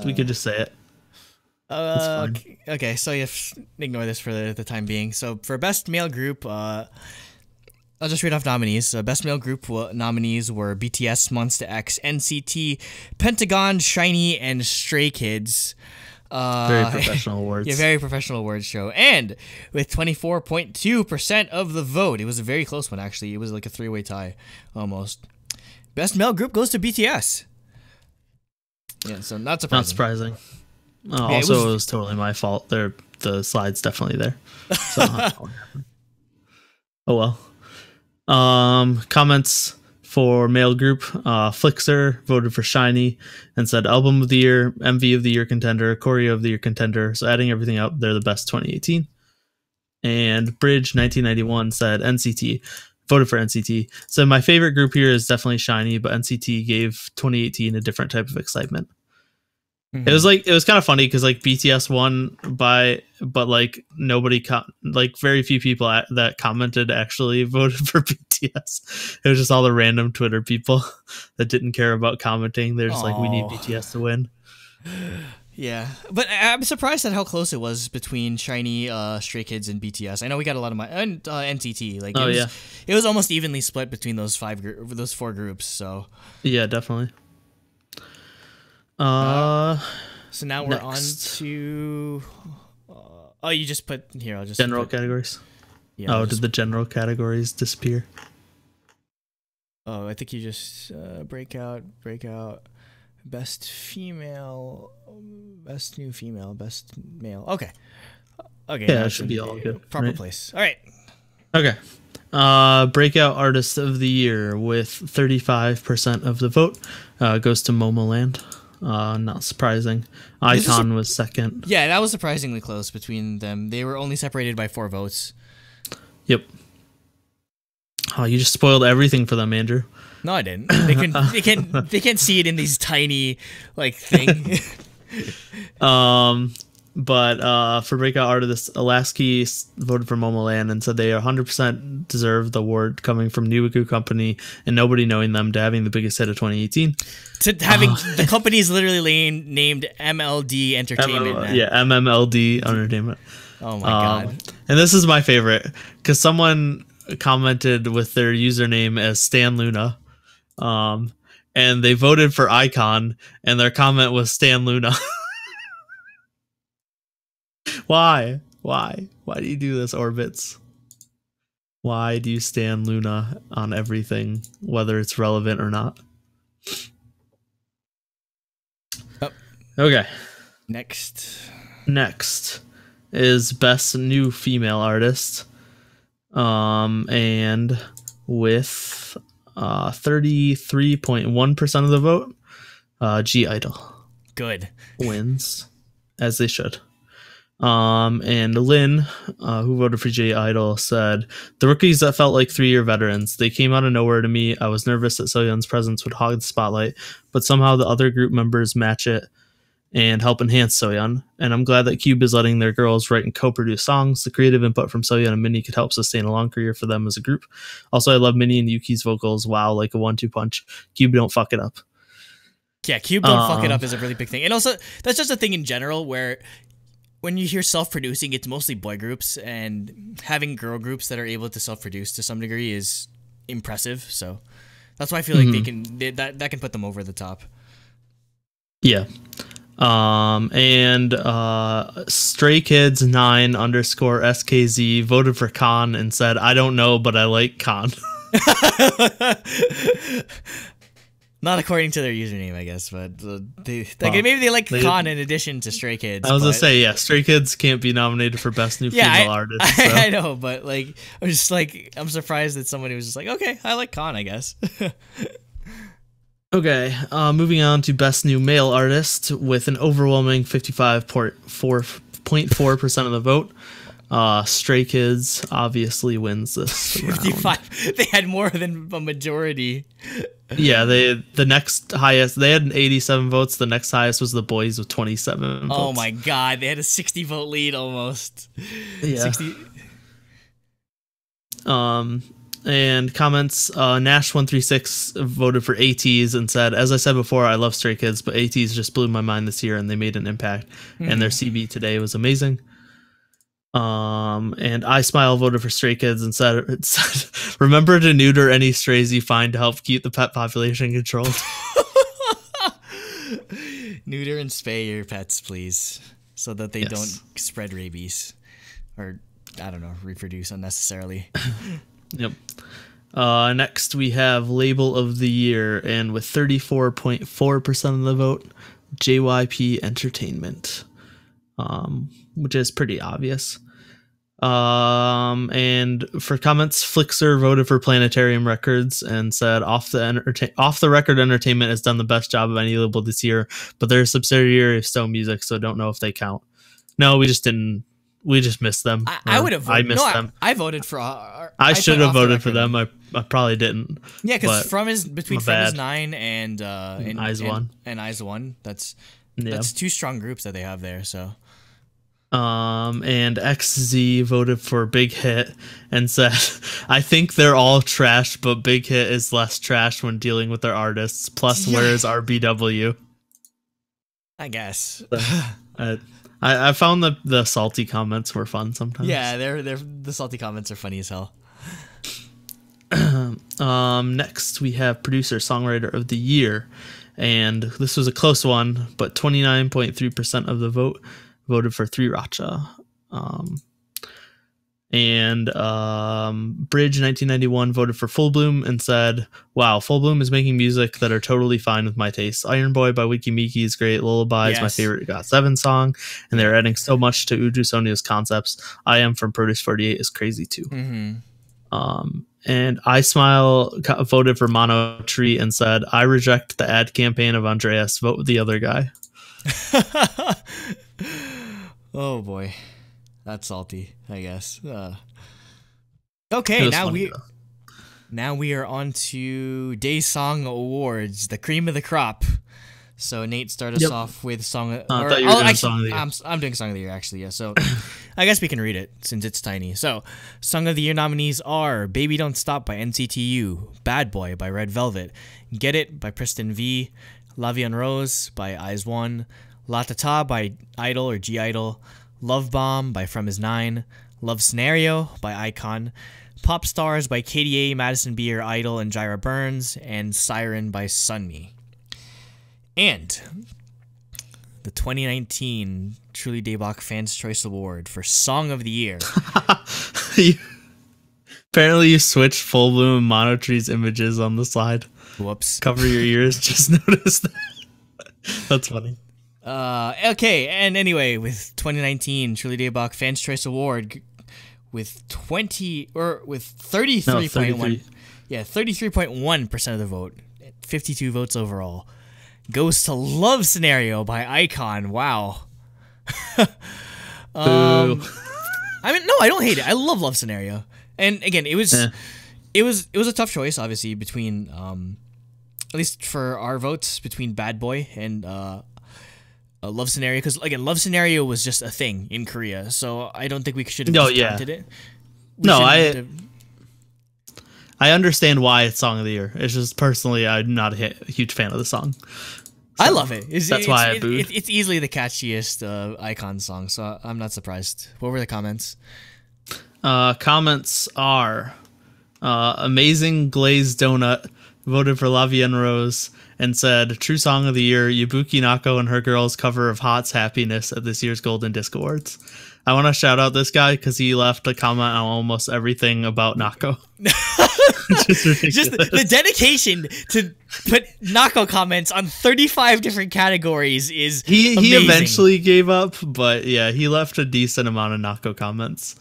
We could just say it. It's fine. Okay, so you ignore this for the time being. So for best male group, I'll just read off nominees. So best male group nominees were BTS, Monsta X, NCT, Pentagon, Shiny, and Stray Kids. Very professional awards. Yeah, very professional awards show. And with 24.2% of the vote, it was a very close one, actually. It was like a three-way tie, almost. Best male group goes to BTS. Yeah, so not surprising. Not surprising. Also, it was totally my fault. The slide's definitely there. So, oh well. Comments for male group. Flixer voted for Shiny and said album of the year, MV of the year contender, choreo of the year contender. So adding everything up, they're the best 2018. And Bridge 1991 said NCT. Voted for NCT. So my favorite group here is definitely Shiny, but NCT gave 2018 a different type of excitement. Mm-hmm. It was kind of funny because like BTS won but like nobody like very few people that commented actually voted for BTS. It was just all the random Twitter people that didn't care about commenting. They're just like, we need BTS to win. Yeah, but I'm surprised at how close it was between Shiny, Stray Kids, and BTS. I know we got a lot of and NCT. Like, it was almost evenly split between those four groups. So yeah, definitely. So now we're on to. You just put here. I'll just general categories. Yeah. Did the general categories disappear? Oh, I think you just breakout. Best female, best new female, best male. Okay. Yeah, it should be all good. Proper place. All right. Okay. Breakout artist of the year with 35% of the vote goes to Momoland. Not surprising. iKON was second. Yeah, that was surprisingly close between them. They were only separated by 4 votes. Yep. Oh, you just spoiled everything for them, Andrew. No, I didn't. They can't see it in these tiny like thing. But for breakout artist, Alasky voted for Momoland and said they 100% deserve the award coming from New Company and nobody knowing them to having the biggest hit of 2018. To having the company is literally named MLD Entertainment. MMLD Entertainment. Oh my god! And this is my favorite because someone commented with their username as Stan Luna. And they voted for iKON and their comment was Stan Luna. Why do you do this, Orbits? Why do you stand Luna on everything, whether it's relevant or not? Okay. Next is best new female artist. And with 33.1% of the vote, G-Idol. Good. Wins, as they should. And Lynn, who voted for G-Idol, said, the rookies that felt like 3-year veterans. They came out of nowhere to me. I was nervous that Soyeon's presence would hog the spotlight, but somehow the other group members match it and help enhance Soyeon. And I'm glad that Cube is letting their girls write and co-produce songs. The creative input from Soyeon and Minnie could help sustain a long career for them as a group. Also, I love Minnie and Yuki's vocals. Wow, like a 1-2 punch. Cube, don't fuck it up. Yeah, Cube don't fuck it up is a really big thing. And also, that's just a thing in general where when you hear self-producing, it's mostly boy groups, and having girl groups that are able to self-produce to some degree is impressive. So that's why I feel like that can put them over the top. Yeah. And Stray Kids 9_SKZ voted for Khan and said, I don't know, but I like Khan. Not according to their username, I guess, but maybe they like Khan in addition to Stray Kids. I was gonna say, yeah, Stray Kids can't be nominated for best new female artist. So. I know, but like, I'm surprised that somebody was just like, okay, I like Khan, I guess. Okay, moving on to best new male artist with an overwhelming 55.4% of the vote. Stray Kids obviously wins this 55 round. They had more than a majority. Yeah, the next highest, they had 87 votes. The next highest was the boys with 27 votes. Oh my god, they had a 60 vote lead almost. Yeah. 60. And comments, Nash136 voted for ATs and said, as I said before, I love Stray Kids, but ATs just blew my mind this year and they made an impact. And their CB today was amazing. And I Smile voted for Stray Kids and said, remember to neuter any strays you find to help keep the pet population controlled. Neuter and spay your pets, please, so that they don't spread rabies or, I don't know, reproduce unnecessarily. Yep. Next we have Label of the Year, and with 34.4% of the vote, JYP Entertainment, which is pretty obvious. And for comments, Flixer voted for Planetarium Records and said off the record entertainment has done the best job of any label this year, but they're a subsidiary of Stone Music, so don't know if they count. No, we just missed them. I would have voted. I missed them. I voted for. I should have voted for them. I probably didn't. Yeah, because between From His 9 and Eyes One and Eyes One, that's two strong groups that they have there. So. And XZ voted for Big Hit and said, I think they're all trash, but Big Hit is less trash when dealing with their artists. Plus, where is RBW? I guess. I found the salty comments were fun sometimes. Yeah, the salty comments are funny as hell. Next we have Producer Songwriter of the Year, and this was a close one, but 29.3% of the vote voted for 3RACHA. And Bridge 1991 voted for Full Bloom and said, wow, Full Bloom is making music that are totally fine with my taste. Iron Boy by Wiki Miki is great. Lullaby is my favorite GOT7 song, and they're adding so much to Uju Sonya's concepts. I Am from Produce 48 is crazy too. And I Smile voted for Mono Tree and said, I reject the ad campaign of Andreas. Vote with the other guy. Oh boy, that's salty, I guess. Okay, now we are on to Day Song Awards, the cream of the crop. So Nate, start us off with song. I thought you were doing Song of the Year. I'm doing Song of the Year actually. Yeah, so I guess we can read it since it's tiny. So Song of the Year nominees are Baby Don't Stop by NCTU, Bad Boy by Red Velvet, Get It by Preston V, La Vie en Rose by Eyes One, La Ta Ta by Idol or G Idol, Love Bomb by From His 9, Love Scenario by Icon, Pop Stars by KDA, Madison Beer, Idol, and Jira Burns, and Siren by Sunmi. And the 2019 Truly Daebak Fans Choice Award for Song of the Year. Apparently you switched Full Bloom and Mono Tree's images on the slide. Whoops. Cover your ears. Just noticed that. That's funny. Okay, and anyway, with 2019 Truly Daebak Fans Choice Award with 33.1, yeah, 33.1% of the vote, 52 votes overall, goes to Love Scenario by Icon. Wow. I mean, no, I don't hate it. I love Love Scenario. And again, it was a tough choice, obviously, between at least for our votes, between Bad Boy and Love Scenario, because again, Love Scenario was just a thing in Korea, so I don't think we should have counted it. I understand why it's Song of the Year. It's just personally, I'm not a huge fan of the song. So I love it. That's why I booed. It's easily the catchiest Icon song, so I'm not surprised. What were the comments? Comments are Amazing Glazed Donut voted for La Vie en Rose and said, true Song of the Year, Yabuki Nako and her girls' cover of Hot's Happiness at this year's Golden Disc Awards. I want to shout out this guy because he left a comment on almost everything about Nako. Just the dedication to put Nako comments on 35 different categories is he eventually gave up, but yeah, he left a decent amount of Nako comments.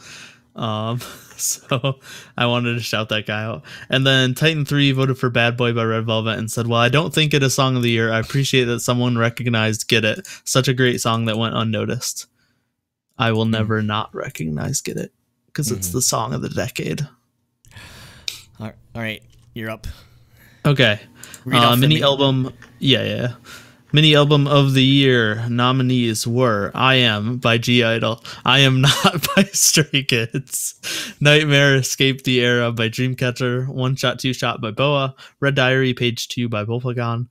So I wanted to shout that guy out. And then Titan 3 voted for Bad Boy by Red Velvet and said, well, I don't think it is Song of the Year. I appreciate that someone recognized Get It. Such a great song that went unnoticed. I will never not recognize Get It because it's the song of the decade. All right, you're up. Okay. Mini album. Yeah. Mini album of the year nominees were I Am by G Idol, I Am Not by Stray Kids, Nightmare Escape the Era by Dreamcatcher, One Shot Two Shot by Boa, Red Diary Page 2 by Volpagon,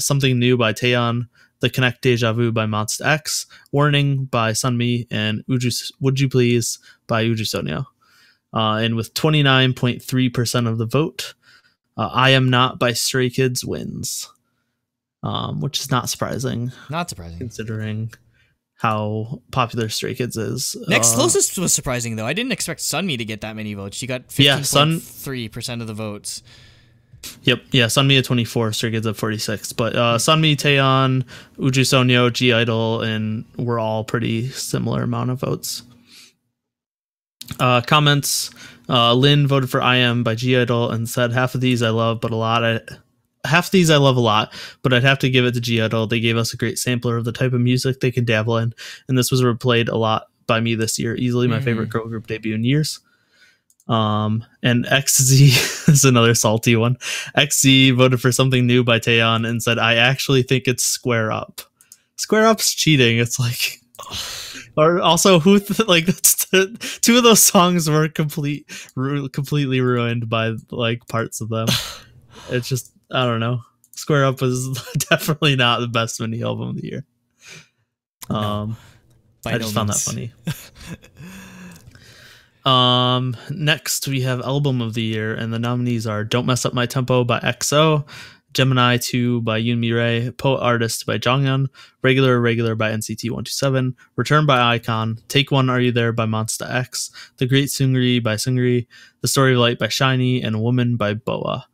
Something New by Taeyeon, The Connect Deja Vu by Monsta X, Warning by Sunmi, and Would You Please by Uju Sonyo. And with 29.3% of the vote, I Am Not by Stray Kids wins. Which is not surprising. Not surprising. Considering how popular Stray Kids is. Next closest was surprising, though. I didn't expect Sunmi to get that many votes. She got 15.3% of the votes. Yep. Yeah, Sunmi at 24, Stray Kids at 46. But Sunmi, Taeyeon, Uju Sonyo, G Idol, and we're all pretty similar amount of votes. Comments. Lynn voted for I Am by G Idol and said, half of these I love, but half of these I love a lot, but I'd have to give it to G Idol. They gave us a great sampler of the type of music they could dabble in, and this was replayed a lot by me this year. Easily my favorite girl group debut in years. And XZ is another salty one. XZ voted for Something New by Taeyeon and said, I actually think it's Square Up. Square Up's cheating. It's like... Or also, two of those songs were completely ruined by like parts of them. It's just, I don't know. Square Up was definitely not the best mini album of the year. No, I just found that funny. Next we have album of the year, and the nominees are Don't Mess Up My Tempo by EXO, Gemini 2 by Yoon Mi-rae, Poet Artist by Jonghyun, Regular by NCT 127, Return by iKON, Take One Are You There by Monsta X, The Great Seungri by Seungri, The Story of Light by SHINee, and Woman by Boa.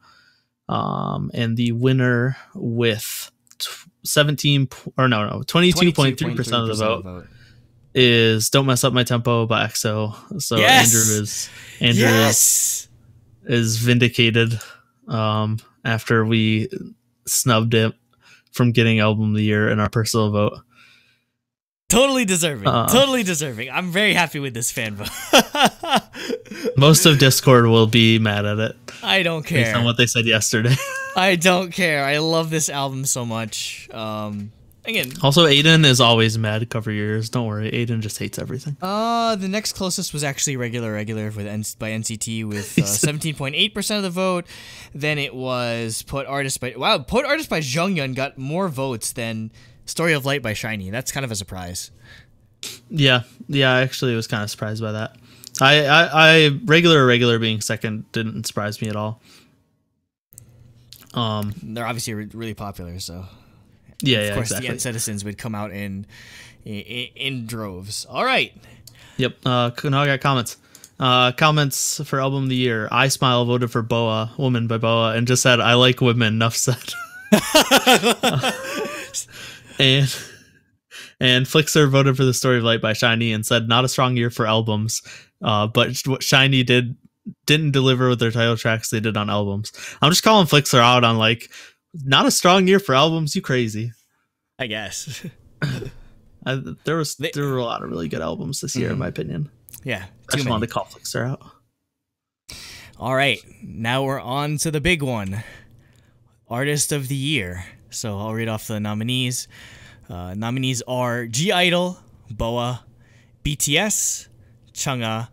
And the winner with 22.3% of the vote is Don't Mess Up My Tempo by EXO. So yes! Andrew is vindicated after we snubbed it from getting album of the year in our personal vote. Totally deserving. Totally deserving. I'm very happy with this fan vote. Most of Discord will be mad at it. I don't care. Based on what they said yesterday. I don't care. I love this album so much. Again. Also, Aiden is always mad cover your ears. Don't worry. Aiden just hates everything. The next closest was actually Regular by NCT with 17.8% of the vote. Then it was Poet Artist by Jonghyun got more votes than Story of Light by SHINee. That's kind of a surprise. Yeah, I actually was kind of surprised by that. I Regular being second didn't surprise me at all. They're obviously really popular, so yeah, of course exactly. The Citizens would come out in droves. All right. Yep. Now I got comments. Comments for album of the year. I Smile voted for Boa, Woman by Boa, and just said I like women. Enough said. And Flixer voted for The Story of Light by SHINee and said not a strong year for albums, but what SHINee didn't deliver with their title tracks they did on albums. I'm just calling Flixer out on like not a strong year for albums. You crazy? I guess. There were a lot of really good albums this year, in my opinion. Yeah, I just wanted to call Flixer out. All right, now we're on to the big one, Artist of the Year. So I'll read off the nominees. Nominees are G Idol, Boa, BTS, Chungha,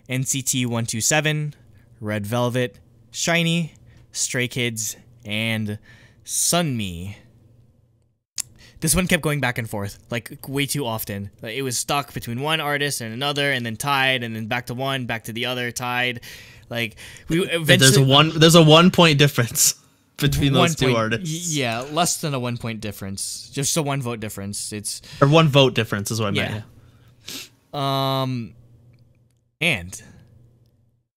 NCT 127, Red Velvet, SHINee, Stray Kids, and Sunmi. This one kept going back and forth, like way too often. It was stuck between one artist and another, and then tied, and then back to one, back to the other, tied. Like we eventually there's a 1 point difference between those two artists. Yeah, less than a 1 point difference. Just a 1 vote difference. Or 1 vote difference is what I meant. And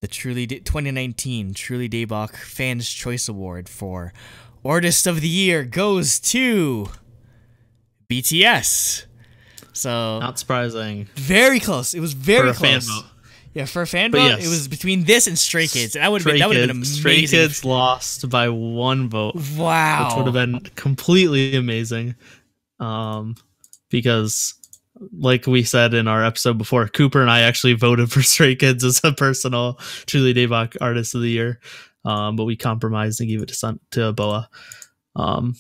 the 2019 Truly Daebak Fans Choice Award for Artist of the Year goes to BTS. So not surprising. Very close. It was very close. Fan vote. Yeah, for a fan vote, yes. It was between this and Stray Kids. And that would have been amazing. Stray Kids lost by 1 vote. Wow. Which would have been completely amazing. Because like we said in our episode before, Cooper and I actually voted for Stray Kids as a personal Truly Daebak Artist of the Year. But we compromised and gave it to Boa. But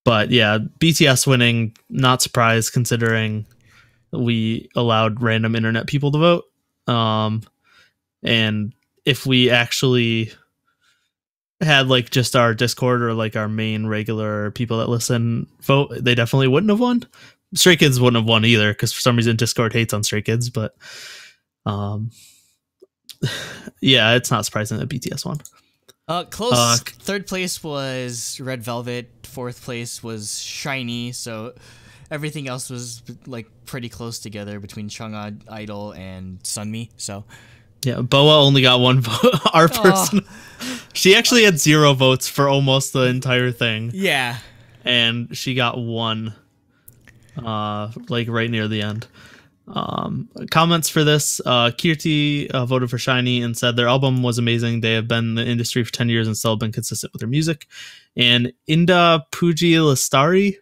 But yeah, BTS winning, not surprised considering we allowed random internet people to vote. And if we actually had like just our Discord or like our main regular people that listen vote, they definitely wouldn't have won. Stray Kids wouldn't have won either because for some reason Discord hates on Stray Kids. But yeah, it's not surprising that BTS won. Close. Third place was Red Velvet. Fourth place was Shiny. So everything else was like pretty close together between Chungha, Idol, and Sunmi. So yeah, Boa only got one vote. Our person, she actually had 0 votes for almost the entire thing. Yeah, and she got 1, like right near the end. Comments for this, Kirti voted for Shiny and said their album was amazing. They have been in the industry for 10 years and still have been consistent with their music. And Inda Puji Lastari,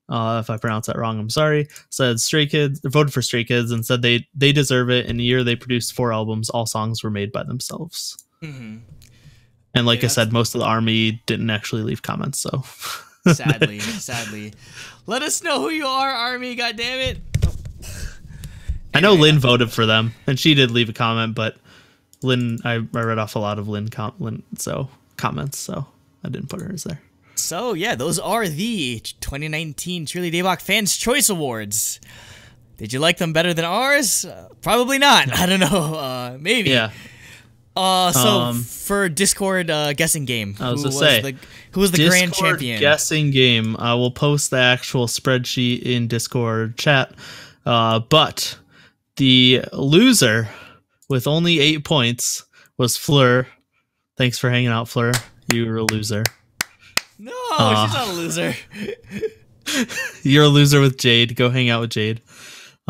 if I pronounce that wrong, I'm sorry, said Stray Kids, voted for Stray Kids and said they deserve it. In a year they produced 4 albums. All songs were made by themselves. Mm-hmm. And like I said, most of the army didn't actually leave comments, so sadly. Let us know who you are, army, goddammit. I know Lynn voted for them, and she did leave a comment, but Lynn, I read off a lot of Lynn comments, so I didn't put hers there. So yeah, those are the 2019 Truly Daebak Fans Choice Awards. Did you like them better than ours? Probably not. I don't know. Maybe. Yeah. So for Discord guessing game, who was the grand champion? Guessing game. I will post the actual spreadsheet in Discord chat. But the loser with only 8 points was Fleur. Thanks for hanging out, Fleur. You were a loser. No, she's not a loser. You're a loser with Jade. Go hang out with Jade.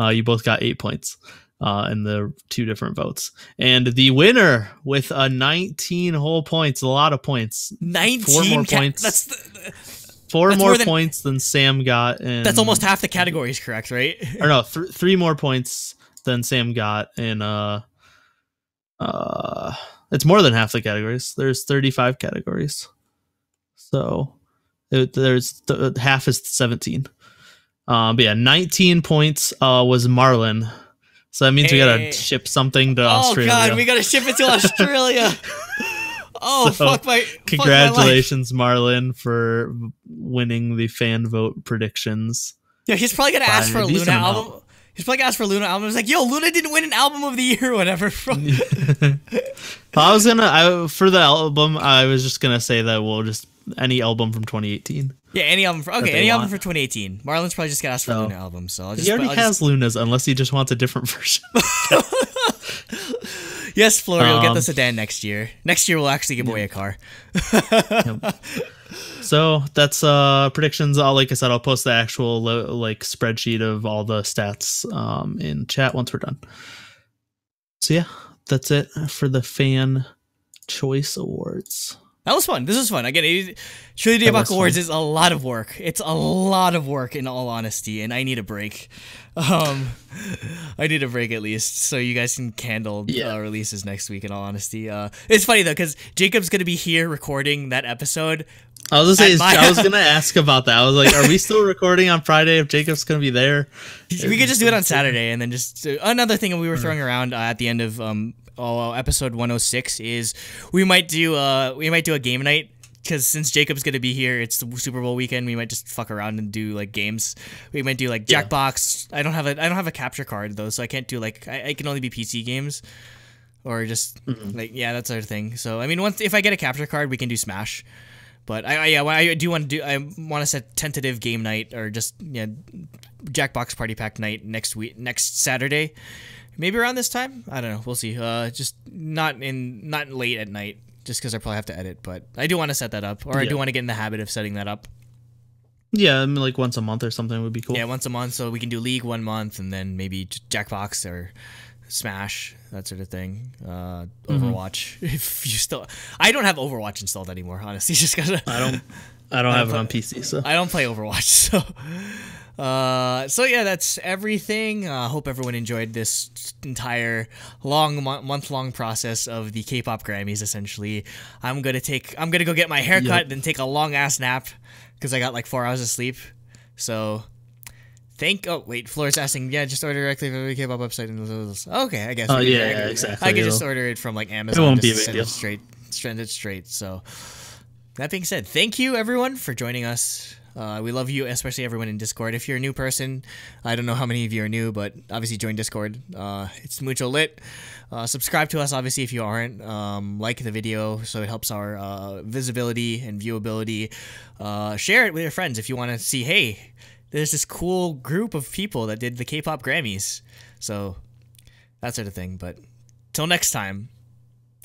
You both got 8 points in the 2 different votes. And the winner with 19 whole points, a lot of points. 19? 4 more points. That's 4 more points than Sam got. That's almost half the categories, correct, right? Or no, 3 more points than Sam got in it's more than half the categories. There's 35 categories. So there's half is 17. But yeah, 19 points was Marlon. So that means we gotta ship something to Australia. Oh god, we gotta ship it to Australia. Oh, so, congratulations, Marlon, for winning the fan vote predictions. Yeah, he's probably gonna ask for a Luna album. He's probably gonna ask for a Luna album. He's like, yo, Luna didn't win an album of the year or whatever. For the album, I was just gonna say that we'll just any album from 2018. Yeah, any album. Any album for 2018. Marlon's probably just gonna ask for a Luna album. So he already has Luna's, unless he just wants a different version. Yes, Fleur, you'll get the sedan next year. Next year, we'll actually give away a car. Yep. So that's predictions. Like I said, I'll post the actual spreadsheet of all the stats in chat once we're done. So yeah, that's it for the Fan Choice Awards. That was fun. This was fun. Again, Truly Daebak Awards is a lot of work. It's a lot of work, in all honesty, and I need a break. I need a break at least, so you guys can handle releases next week, in all honesty. It's funny, though, because Jacob's going to be here recording that episode. I was going to ask about that. I was like, are we still recording on Friday if Jacob's going to be there? We could just do it on Saturday, and then just... another thing we were throwing around at the end of... episode 106 is we might do a game night, because since Jacob's gonna be here, it's the Super Bowl weekend. We might just fuck around and do like games. We might do like Jackbox. I don't have a capture card though, so I can't do like I can only be PC games or just that sort of thing. So I mean, if I get a capture card, we can do Smash. But I want to set tentative game night or just Jackbox Party Pack night next Saturday. Maybe around this time? I don't know. We'll see. Just not late at night, just because I probably have to edit. But I do want to set that up, or I do want to get in the habit of setting that up. Yeah, I mean, like once a month or something would be cool. Yeah, once a month, so we can do League 1 month, and then maybe Jackbox or Smash, that sort of thing. Overwatch. If you still, I don't have Overwatch installed anymore, honestly, just because I don't have it on PC, so I don't play Overwatch, so. So yeah, that's everything. Hope everyone enjoyed this entire month-long process of the K-pop Grammys. Essentially, I'm gonna go get my hair cut, then take a long ass nap because I got like 4 hours of sleep. So. Oh wait, Floor's asking. Yeah, just order directly from the K-pop website. Okay, I guess. Oh yeah, exactly. I could just order it from like Amazon. It won't be a big deal. Send it straight. So, that being said, thank you everyone for joining us. We love you, especially everyone in Discord. If you're a new person, I don't know how many of you are new, but obviously join Discord. It's mucho lit. Subscribe to us, obviously, if you aren't. Like the video so it helps our visibility and viewability. Share it with your friends if you want to see, hey, there's this cool group of people that did the K-pop Grammys. So, that sort of thing. But, till next time,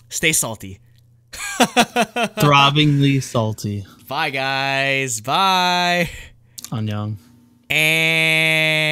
stay salty. Throbbingly salty. Bye, guys. Bye. Annyeong. And...